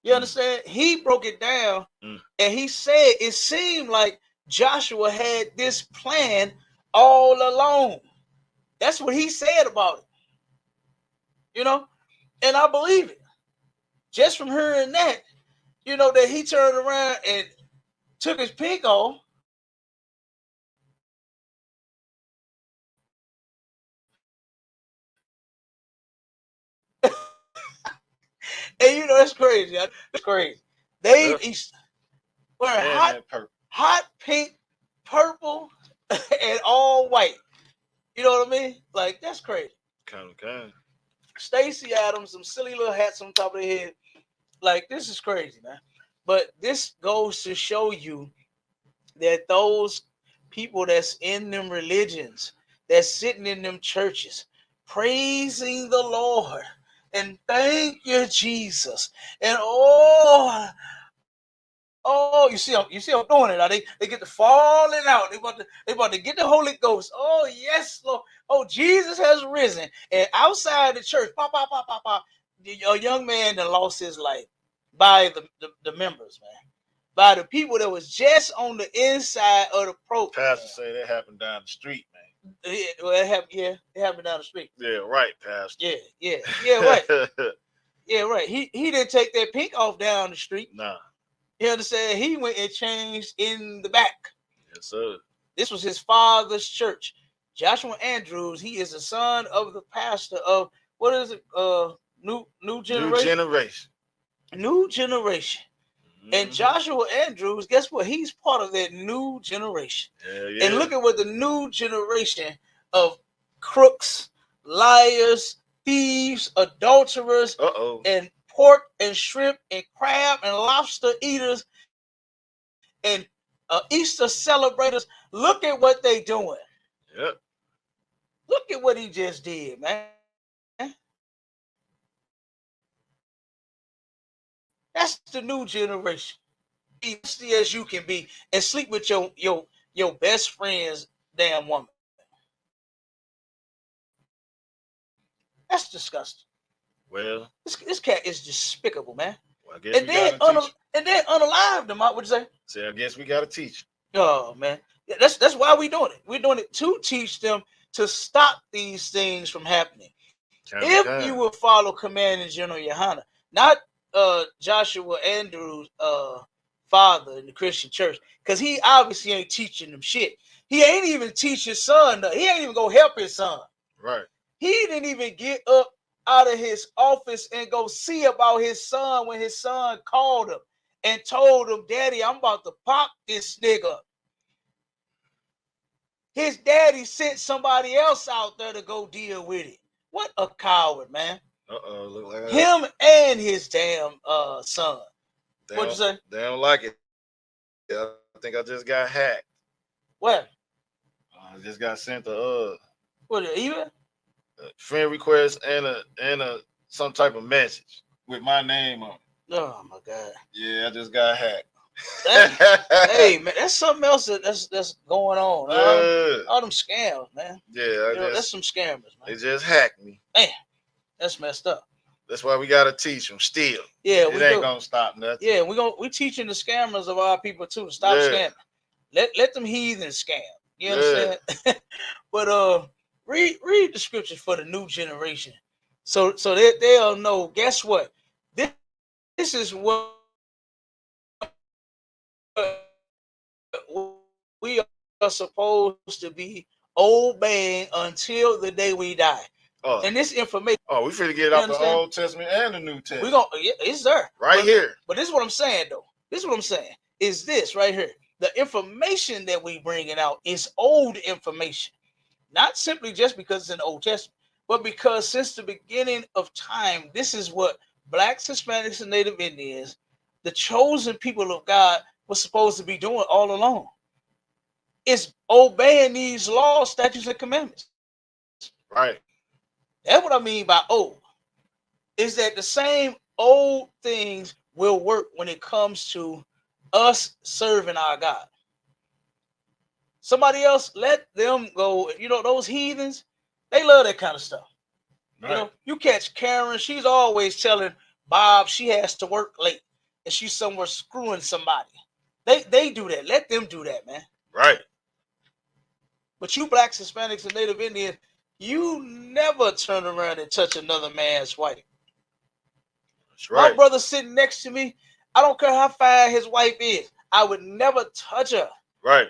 You understand? He broke it down, and he said it seemed like Joshua had this plan all along. That's what he said about it. And I believe it. Just from hearing that, that he turned around and took his pink off. And that's crazy. That's crazy. They wearing hot pink, purple, and all white. You know what I mean? Like, that's crazy. Kind of. Stacey Adams, some silly little hats on top of their head. Like, this is crazy, man. But this goes to show you that those people that's in them religions, that's sitting in them churches, praising the Lord and thank you, Jesus. And you see them doing it. Now they get to falling out. They about to get the Holy Ghost. Oh yes, Lord. Oh, Jesus has risen. And outside the church, pop, pop, pop, pop, pop, a young man that lost his life by the members, man. By the people that was just on the inside of the program. Pastor say that happened down the street, man. It happened down the street. Yeah, right, Pastor. Yeah, right. Yeah, right. He didn't take that pink off down the street. Nah. You understand? He went and changed in the back. Yes, sir. This was his father's church. Joshua Andrews, he is the son of the pastor of, what is it? New Generation. New Generation. And Joshua Andrews, guess what? He's part of that new generation. Yeah. And look at what the new generation of crooks, liars, thieves, adulterers, and pork and shrimp and crab and lobster eaters and Easter celebrators. Look at what they doing. Yep. Look at what he just did, man. That's the new generation. Be nasty as you can be and sleep with your best friend's damn woman. That's disgusting. Well, this cat is despicable, man. Well, I guess and then unalive them. What would you say? So I guess we got to teach. Oh man, yeah, that's why we're doing it. We're doing it to teach them to stop these things from happening. If you will follow Commanding General YAHANNA, not Joshua Andrews' father in the Christian church, because he obviously ain't teaching them shit. He ain't even teach his son. He ain't even go help his son. Right. He didn't even get up out of his office and go see about his son when his son called him and told him, "Daddy, I'm about to pop this nigga." His daddy sent somebody else out there to go deal with it. What a coward, man. Look like him and his damn son. What'd you say? They don't like it. I think I just got hacked. What? I just got sent a what, email? Friend request and a some type of message with my name on it. Oh my God. Yeah, I just got hacked. Hey man, that's something else that's going on. All them scams, man. Yeah, that's some scammers, man. They just hacked me. Man, that's messed up. That's why we gotta teach them still. Yeah, it ain't gonna stop nothing. Yeah, we teaching the scammers of our people too to stop scamming. Let them heathens scam. You understand? But read the scriptures for the new generation, so that they'll know. Guess what? This is what we are supposed to be obeying until the day we die. And this information. We finna get out the Old Testament and the New Testament. We gonna, it's there right here. But this is what I'm saying, though. This is what I'm saying. Is this right here? The information that we bringing out is old information, not simply just because it's in the Old Testament, but because since the beginning of time, this is what Blacks, Hispanics, and Native Indians, the chosen people of God, was supposed to be doing all along. It's obeying these laws, statutes, and commandments. Right. That's what I mean by old. Is that the same old things will work when it comes to us serving our God. Somebody else, let them go. You know, those heathens, they love that kind of stuff. Right. You know, you catch Karen, she's always telling Bob she has to work late and she's somewhere screwing somebody. They do that. Let them do that, man. Right. But you Blacks, Hispanics, and Native Indians, you never turn around and touch another man's wife. That's right. My brother sitting next to me, I don't care how fine his wife is, I would never touch her. Right.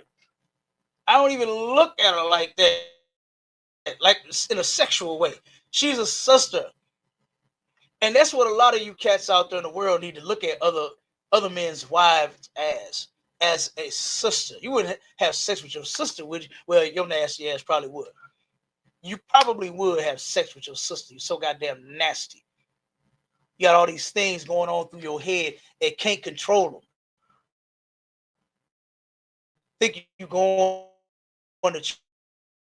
I don't even look at her like that, like in a sexual way. She's a sister. And that's what a lot of you cats out there in the world need to look at other men's wives as a sister. You wouldn't have sex with your sister, would you? Well, your nasty ass probably would. You probably would have sex with your sister. You're so goddamn nasty. You got all these things going on through your head and can't control them. Think you going to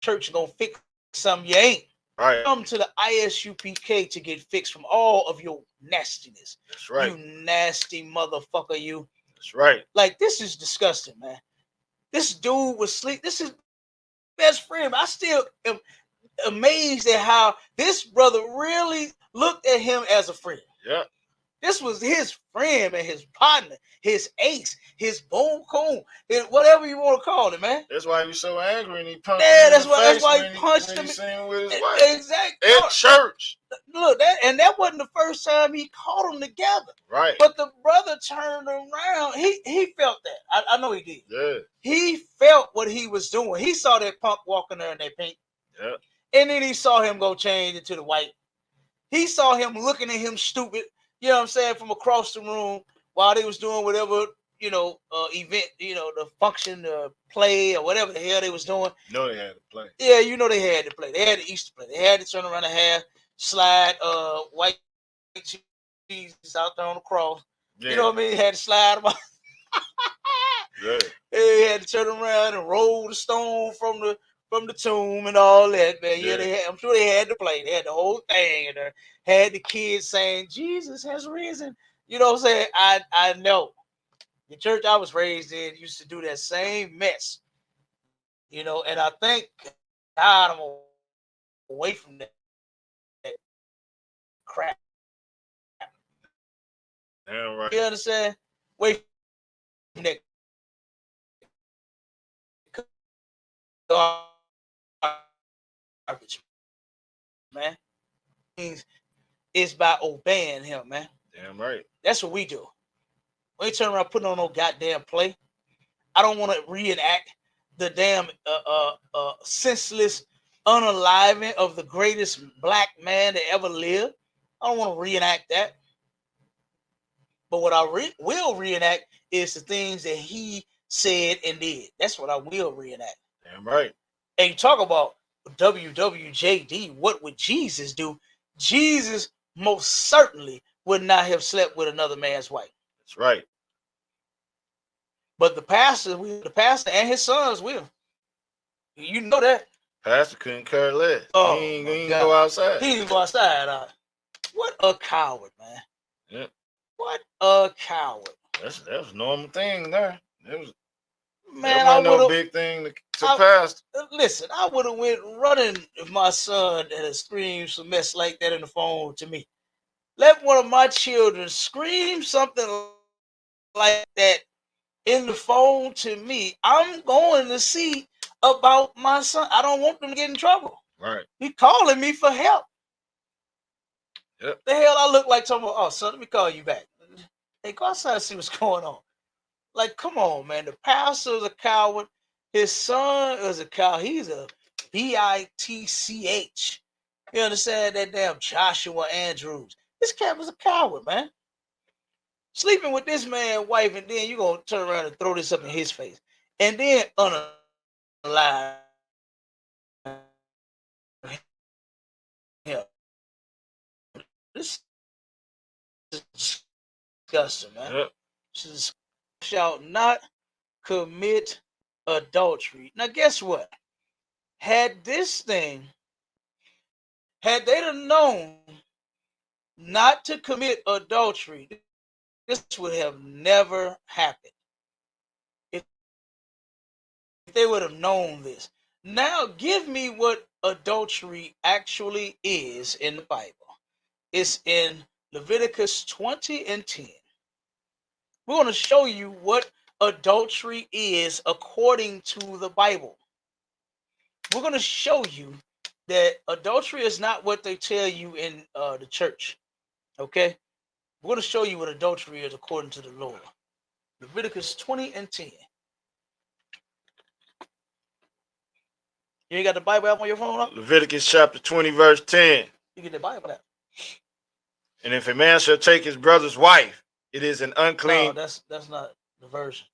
church and gonna fix something you ain't. Right. Come to the ISUPK to get fixed from all of your nastiness. That's right. You nasty motherfucker, you. That's right. Like, this is disgusting, man. This dude was sleep. This is best friend. I still am amazed at how this brother really looked at him as a friend. Yeah. This was his friend and his partner, his ace, his boom coon, whatever you want to call it, man. That's why he was so angry and he punched Yeah, him that's in the why. face That's why when he punched when him. he seen him with his wife. Exactly. At church. Look, that wasn't the first time he caught them together. Right. But the brother turned around. He felt that. I know he did. Yeah. He felt what he was doing. He saw that punk walking there in that pink. Yeah. And then he saw him go change into the white. He saw him looking at him stupid, you know what I'm saying, from across the room while they was doing whatever, event, the function, play, or whatever the hell they was doing. You know they had to play. Yeah, you know they had to play. They had to Easter play. They had to turn around and have slide white Jesus out there on the cross. Yeah. You know what I mean? They had to slide them out. Yeah. They had to turn around and roll the stone from the tomb and all that, man. Yeah, I'm sure they had to play. They had the whole thing, and had the kids saying, Jesus has risen. You know what I'm saying? I know. The church I was raised in used to do that same mess. And I think God, I'm away from that crap. Damn right. You understand? Wait from that garbage, man. It's by obeying him, man. Damn right. That's what we do. We ain't turn around putting on no goddamn play. I don't want to reenact the damn senseless unaliving of the greatest black man that ever lived. I don't want to reenact that. But what I will reenact is the things that he said and did. That's what I will reenact. Damn right. And you talk about WWJD, what would Jesus do? Jesus most certainly would not have slept with another man's wife. That's right. But the pastor and his sons will. You know that. Pastor couldn't care less. Oh, he ain't go outside. He didn't go outside. What a coward, man. Yeah. What a coward. That was a normal thing there. That was no big thing to pastor. Listen, I would have went running if my son had screamed some mess like that in the phone to me. Let one of my children scream something like that in the phone to me. I'm going to see about my son. I don't want them to get in trouble. Right. He calling me for help. Yep. The hell I look like talking about, oh, son, let me call you back. Hey, go outside and see what's going on. Like, come on, man. The pastor's a coward. His son is a coward. He's a bitch. You understand? That damn Joshua Andrews. This cat was a coward, man. Sleeping with this man's wife, and then you gonna turn around and throw this up in his face. And then unalive him. This is disgusting, man. Yep. Shall not commit adultery. Now, guess what? Had they'd have known not to commit adultery, this would have never happened. If they would have known this. Now, give me what adultery actually is in the Bible. It's in Leviticus 20 and 10. We're going to show you what adultery is according to the Bible. We're going to show you that adultery is not what they tell you in the church. Okay? We're going to show you what adultery is according to the Lord. Leviticus 20 and 10. You ain't got the Bible app on your phone? Huh? Leviticus chapter 20, verse 10. You get the Bible app. And if a man shall take his brother's wife, it is an unclean. No, that's not the version.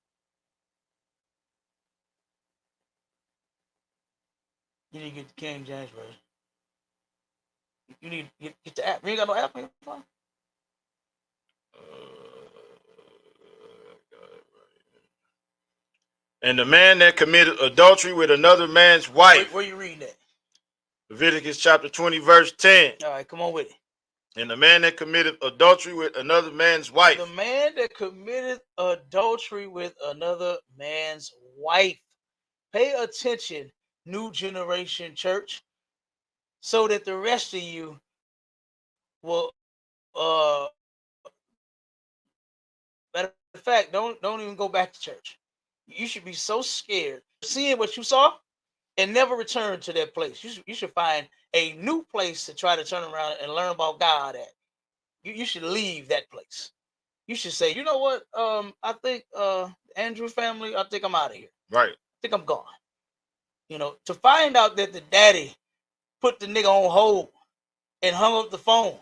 You need to get the King James version. You need to get the app. You ain't got no app on your phone? And the man that committed adultery with another man's wife. Where you reading that? Leviticus chapter 20, verse 10. All right, come on with it. And the man that committed adultery with another man's wife. The man that committed adultery with another man's wife. Pay attention, New Generation Church, so that the rest of you will matter of fact, don't even go back to church. You should be so scared seeing what you saw and never return to that place. You should find a new place to try to turn around and learn about God at. You should leave that place. You should say, you know what? I think Andrew family, I think I'm out of here. Right. I think I'm gone. You know, to find out that the daddy put the nigga on hold and hung up the phone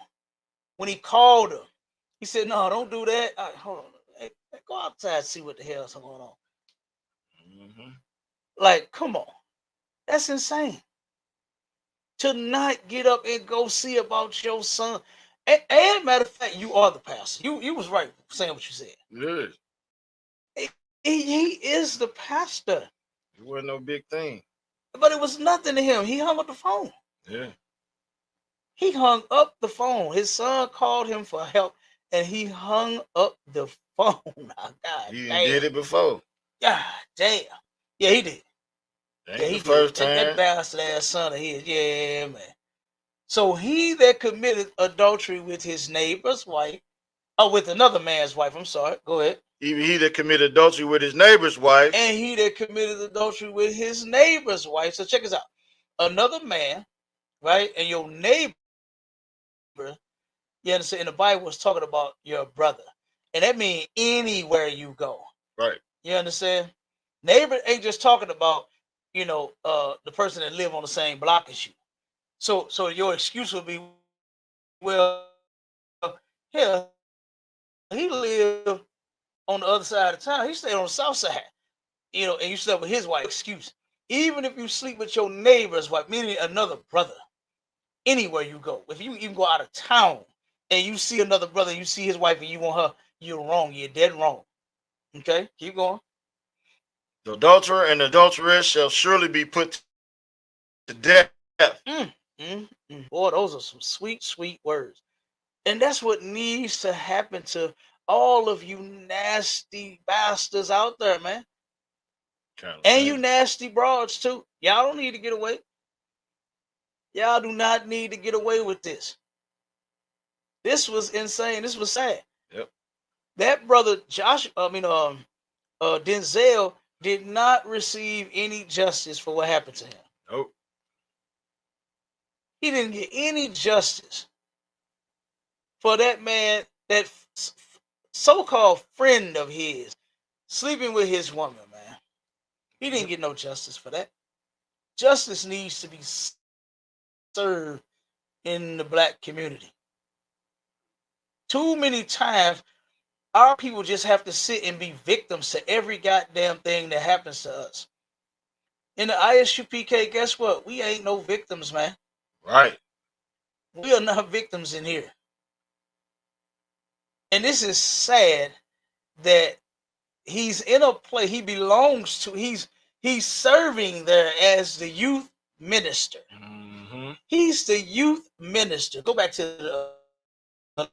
when he called him. He said, no, don't do that. Hold on. Hey, go outside and see what the hell's going on. Mm-hmm. Like, come on. That's insane. To not get up and go see about your son. And matter of fact, you are the pastor. You was right saying what you said. Good. He is the pastor. It wasn't no big thing. But it was nothing to him. He hung up the phone. Yeah. He hung up the phone. His son called him for help, and he hung up the phone. God He damn. did it before. God damn. Yeah, he did. Ain't Yeah, he the first did. time. That bastard ass son of his. Yeah, man. So he that committed adultery with his neighbor's wife, with another man's wife, I'm sorry. Go ahead. Even he that committed adultery with his neighbor's wife. And he that committed adultery with his neighbor's wife. So check this out. Another man, right? And your neighbor, you understand, in the Bible was talking about your brother. And that means anywhere you go. Right. You understand? Neighbor ain't just talking about, the person that live on the same block as you. So your excuse would be, well, hell, he lived on the other side of town. He stayed on the south side, and you slept with his wife. Excuse. Even if you sleep with your neighbor's wife, meaning another brother, anywhere you go, if you even go out of town and you see another brother, you see his wife and you want her, you're wrong. You're dead wrong. Okay, keep going. The adulterer and adulteress shall surely be put to death. Boy, those are some sweet, sweet words. And that's what needs to happen to all of you nasty bastards out there, man. And you nasty broads, too. Y'all don't need to get away. Y'all do not need to get away with this. This was insane. This was sad. Yep. That brother, Denzel, did not receive any justice for what happened to him. Nope. He didn't get any justice for that man, that so-called friend of his, sleeping with his woman, man. He didn't get no justice for that. Justice needs to be served in the black community. Too many times, our people just have to sit and be victims to every goddamn thing that happens to us. In the ISUPK, guess what? We ain't no victims, man. Right. We are not victims in here. And this is sad that he's in a place he belongs to. He's serving there as the youth minister. Mm-hmm. He's the youth minister. Go back to the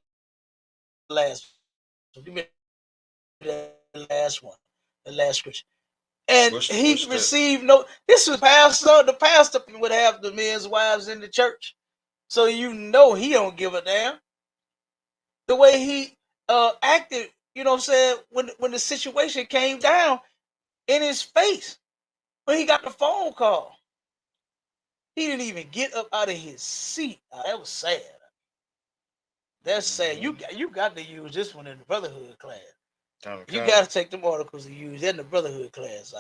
last one, the last scripture. And he received no. This was pastor. The pastor would have the men's wives in the church, so he don't give a damn. The way he acted, you know what I'm saying, when the situation came down in his face, when he got the phone call, he didn't even get up out of his seat. That was sad. That's sad. You got to use this one in the brotherhood class. You got to take them articles and use that in the brotherhood class.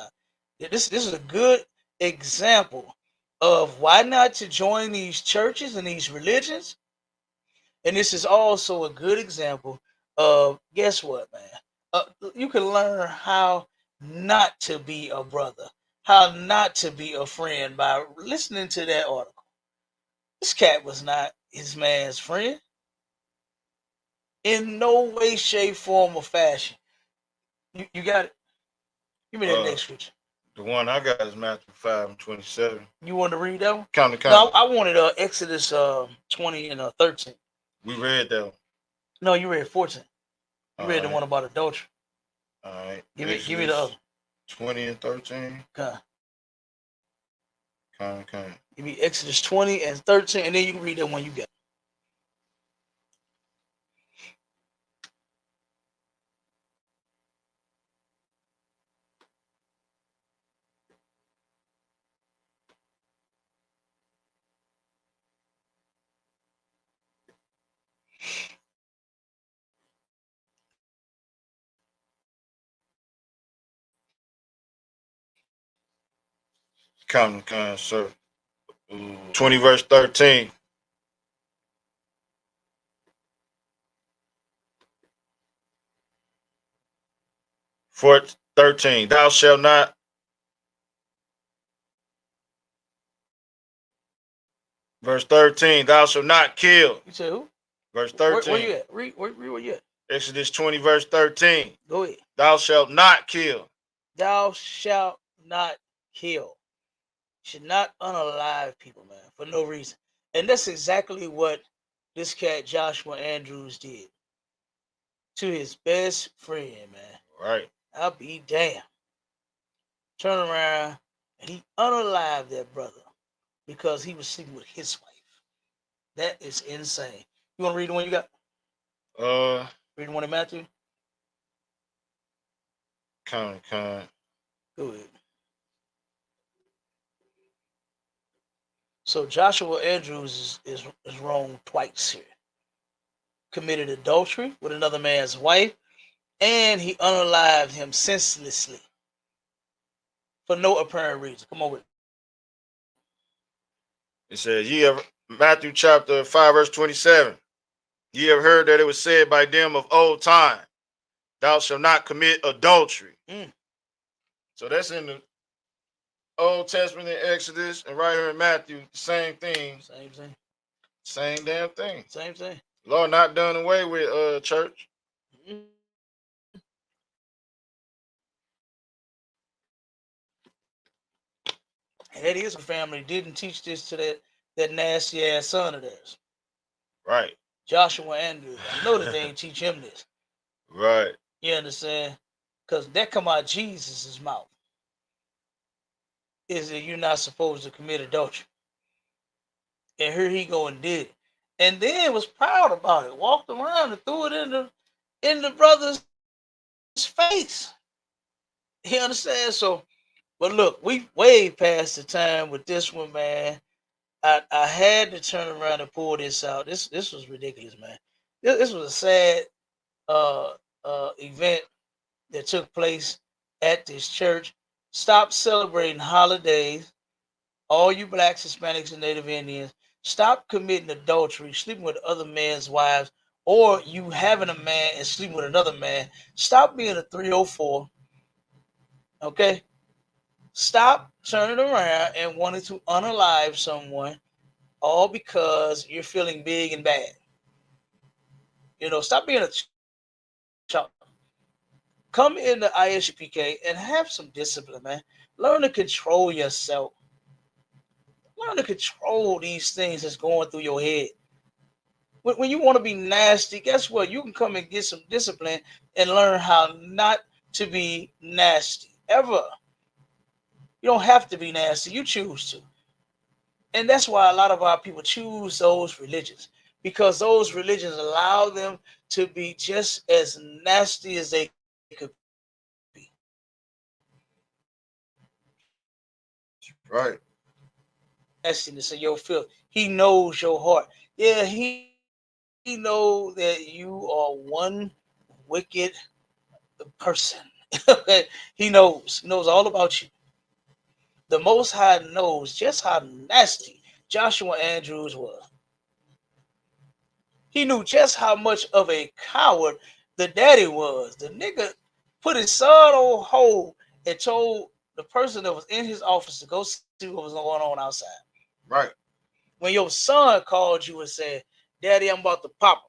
This is a good example of why not to join these churches and these religions. And this is also a good example of, guess what, man? You can learn how not to be a brother, how not to be a friend by listening to that article. This cat was not his man's friend. In no way, shape, form, or fashion. You got it? Give me that next scripture. The one I got is Matthew 5:27. You want to read that one? Count. No, I wanted Exodus 20 and 13. We read that one. No, you read 14. You read the Alright. one about adultery. All right. Give me the other. 20 and 13. Okay. Okay. Give me Exodus 20 and 13, and then you can read that one you got. Count, sir. 20 verse 13. 13. Thou shalt not. Verse 13. Thou shalt not kill. You said who? Verse 13. Where you at? Read where you at? Exodus 20 verse 13. Go ahead. Thou shalt not kill. Thou shalt not kill. Should not unalive people, man, for no reason. And that's exactly what this cat Joshua Andrews did to his best friend, man. Right. I'll be damned. Turn around and he unalived that brother because he was sleeping with his wife. That is insane. You want to read the one you got? Read the one in Matthew? Count. Go ahead. So Joshua Andrews is wrong twice here. Committed adultery with another man's wife, and he unalived him senselessly for no apparent reason. Come on with it. It says, ye have Matthew chapter 5 verse 27. Ye have heard that it was said by them of old time, thou shalt not commit adultery. So that's in the Old Testament in Exodus, and right here in Matthew, same thing. Same thing. Same damn thing. Same thing. Law not done away with, church. And that is a family didn't teach this to that nasty ass son of theirs. Right. Joshua Andrews. I know that they ain't teach him this. Right. You understand? Because that come out Jesus' mouth. Is that you're not supposed to commit adultery. And here he go and did it. And then was proud about it. Walked around and threw it in the brother's face. You understand? So, but look, we way past the time with this one, man. I had to turn around and pull this out. This was ridiculous, man. This was a sad event that took place at this church. Stop celebrating holidays. All you blacks, Hispanics, and Native Indians, stop committing adultery, sleeping with other men's wives, or you having a man and sleeping with another man. Stop being a 304. Okay? Stop turning around and wanting to unalive someone, all because you're feeling big and bad. You know, stop being a child. Come into ISUPK and have some discipline, man. Learn to control yourself. Learn to control these things that's going through your head. When you want to be nasty, guess what? You can come and get some discipline and learn how not to be nasty, ever. You don't have to be nasty. You choose to. And that's why a lot of our people choose those religions, because those religions allow them to be just as nasty as they could be. Right. Nastiness in your filth. He knows your heart. Yeah, he knows that you are one wicked person. He knows all about you. The Most High knows just how nasty Joshua Andrews was. He knew just how much of a coward the daddy was. The nigga put his son on hold and told the person that was in his office to go see what was going on outside. Right. When your son called you and said, Daddy, I'm about to pop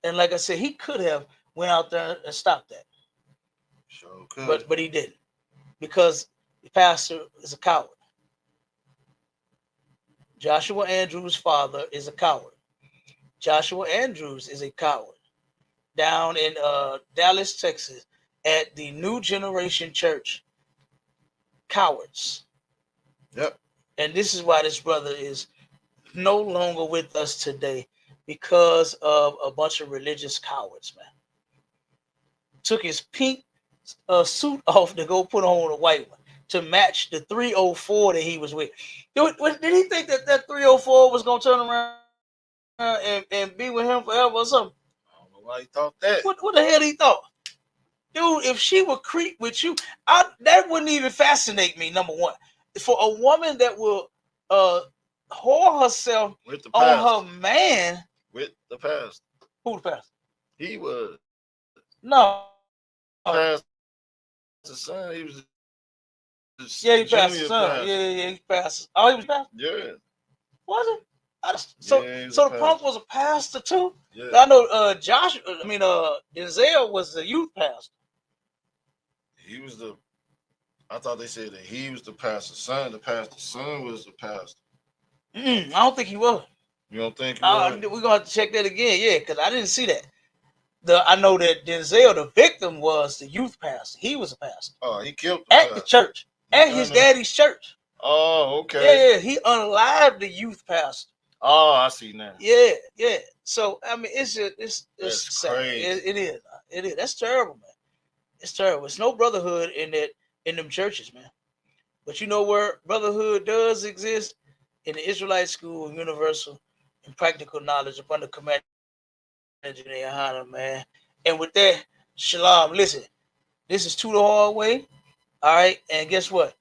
him. And like I said, he could have went out there and stopped that. Sure could. But he didn't, because the pastor is a coward. Joshua Andrews' father is a coward. Joshua Andrews is a coward. Down in Dallas, Texas, at the New Generation Church. Cowards. Yep. And this is why this brother is no longer with us today, because of a bunch of religious cowards, man. Took his pink suit off to go put on a white one to match the 304 that he was with. Did he think that 304 was going to turn around and be with him forever or something? I don't know why he thought that. What the hell he thought? Dude, if she would creep with you, that wouldn't even fascinate me, number one. For a woman that will whore herself With the on her man. With the past. Who the pastor? He was. No. Pastor son. He was. Yeah, he passed the son. Yeah, he passed. Oh, he was pastor? Yeah. Was it? So the punk was a pastor too? Yeah. I know Denzel was the youth pastor. He was the. I thought they said that he was the pastor's son. The pastor's son was the pastor. I don't think he was. You don't think he was? We're gonna have to check that again, yeah, because I didn't see that. I know that Denzel, the victim, was the youth pastor. He was a pastor. Oh, he killed the church. At his daddy's church. Oh, okay. Yeah, he unalived the youth pastor. Oh, I see now. Yeah. So I mean, it's sad. Crazy. It is. That's terrible, man. It's terrible. It's no brotherhood in them churches, man. But you know where brotherhood does exist? In the Israelite School of Universal and Practical Knowledge upon the command of YAHANNA, man. And with that, shalom. Listen, this is To the Hard Way. All right, and guess what?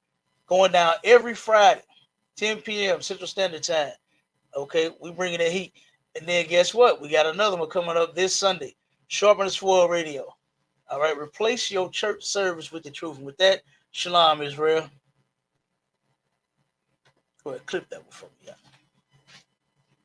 Going down every Friday, 10 p.m. Central Standard Time. Okay, we bringing the heat. And then guess what? We got another one coming up this Sunday. Sharpness for Radio. All right, replace your church service with the truth. And with that, shalom, Israel. Go ahead, clip that one for me. Yeah.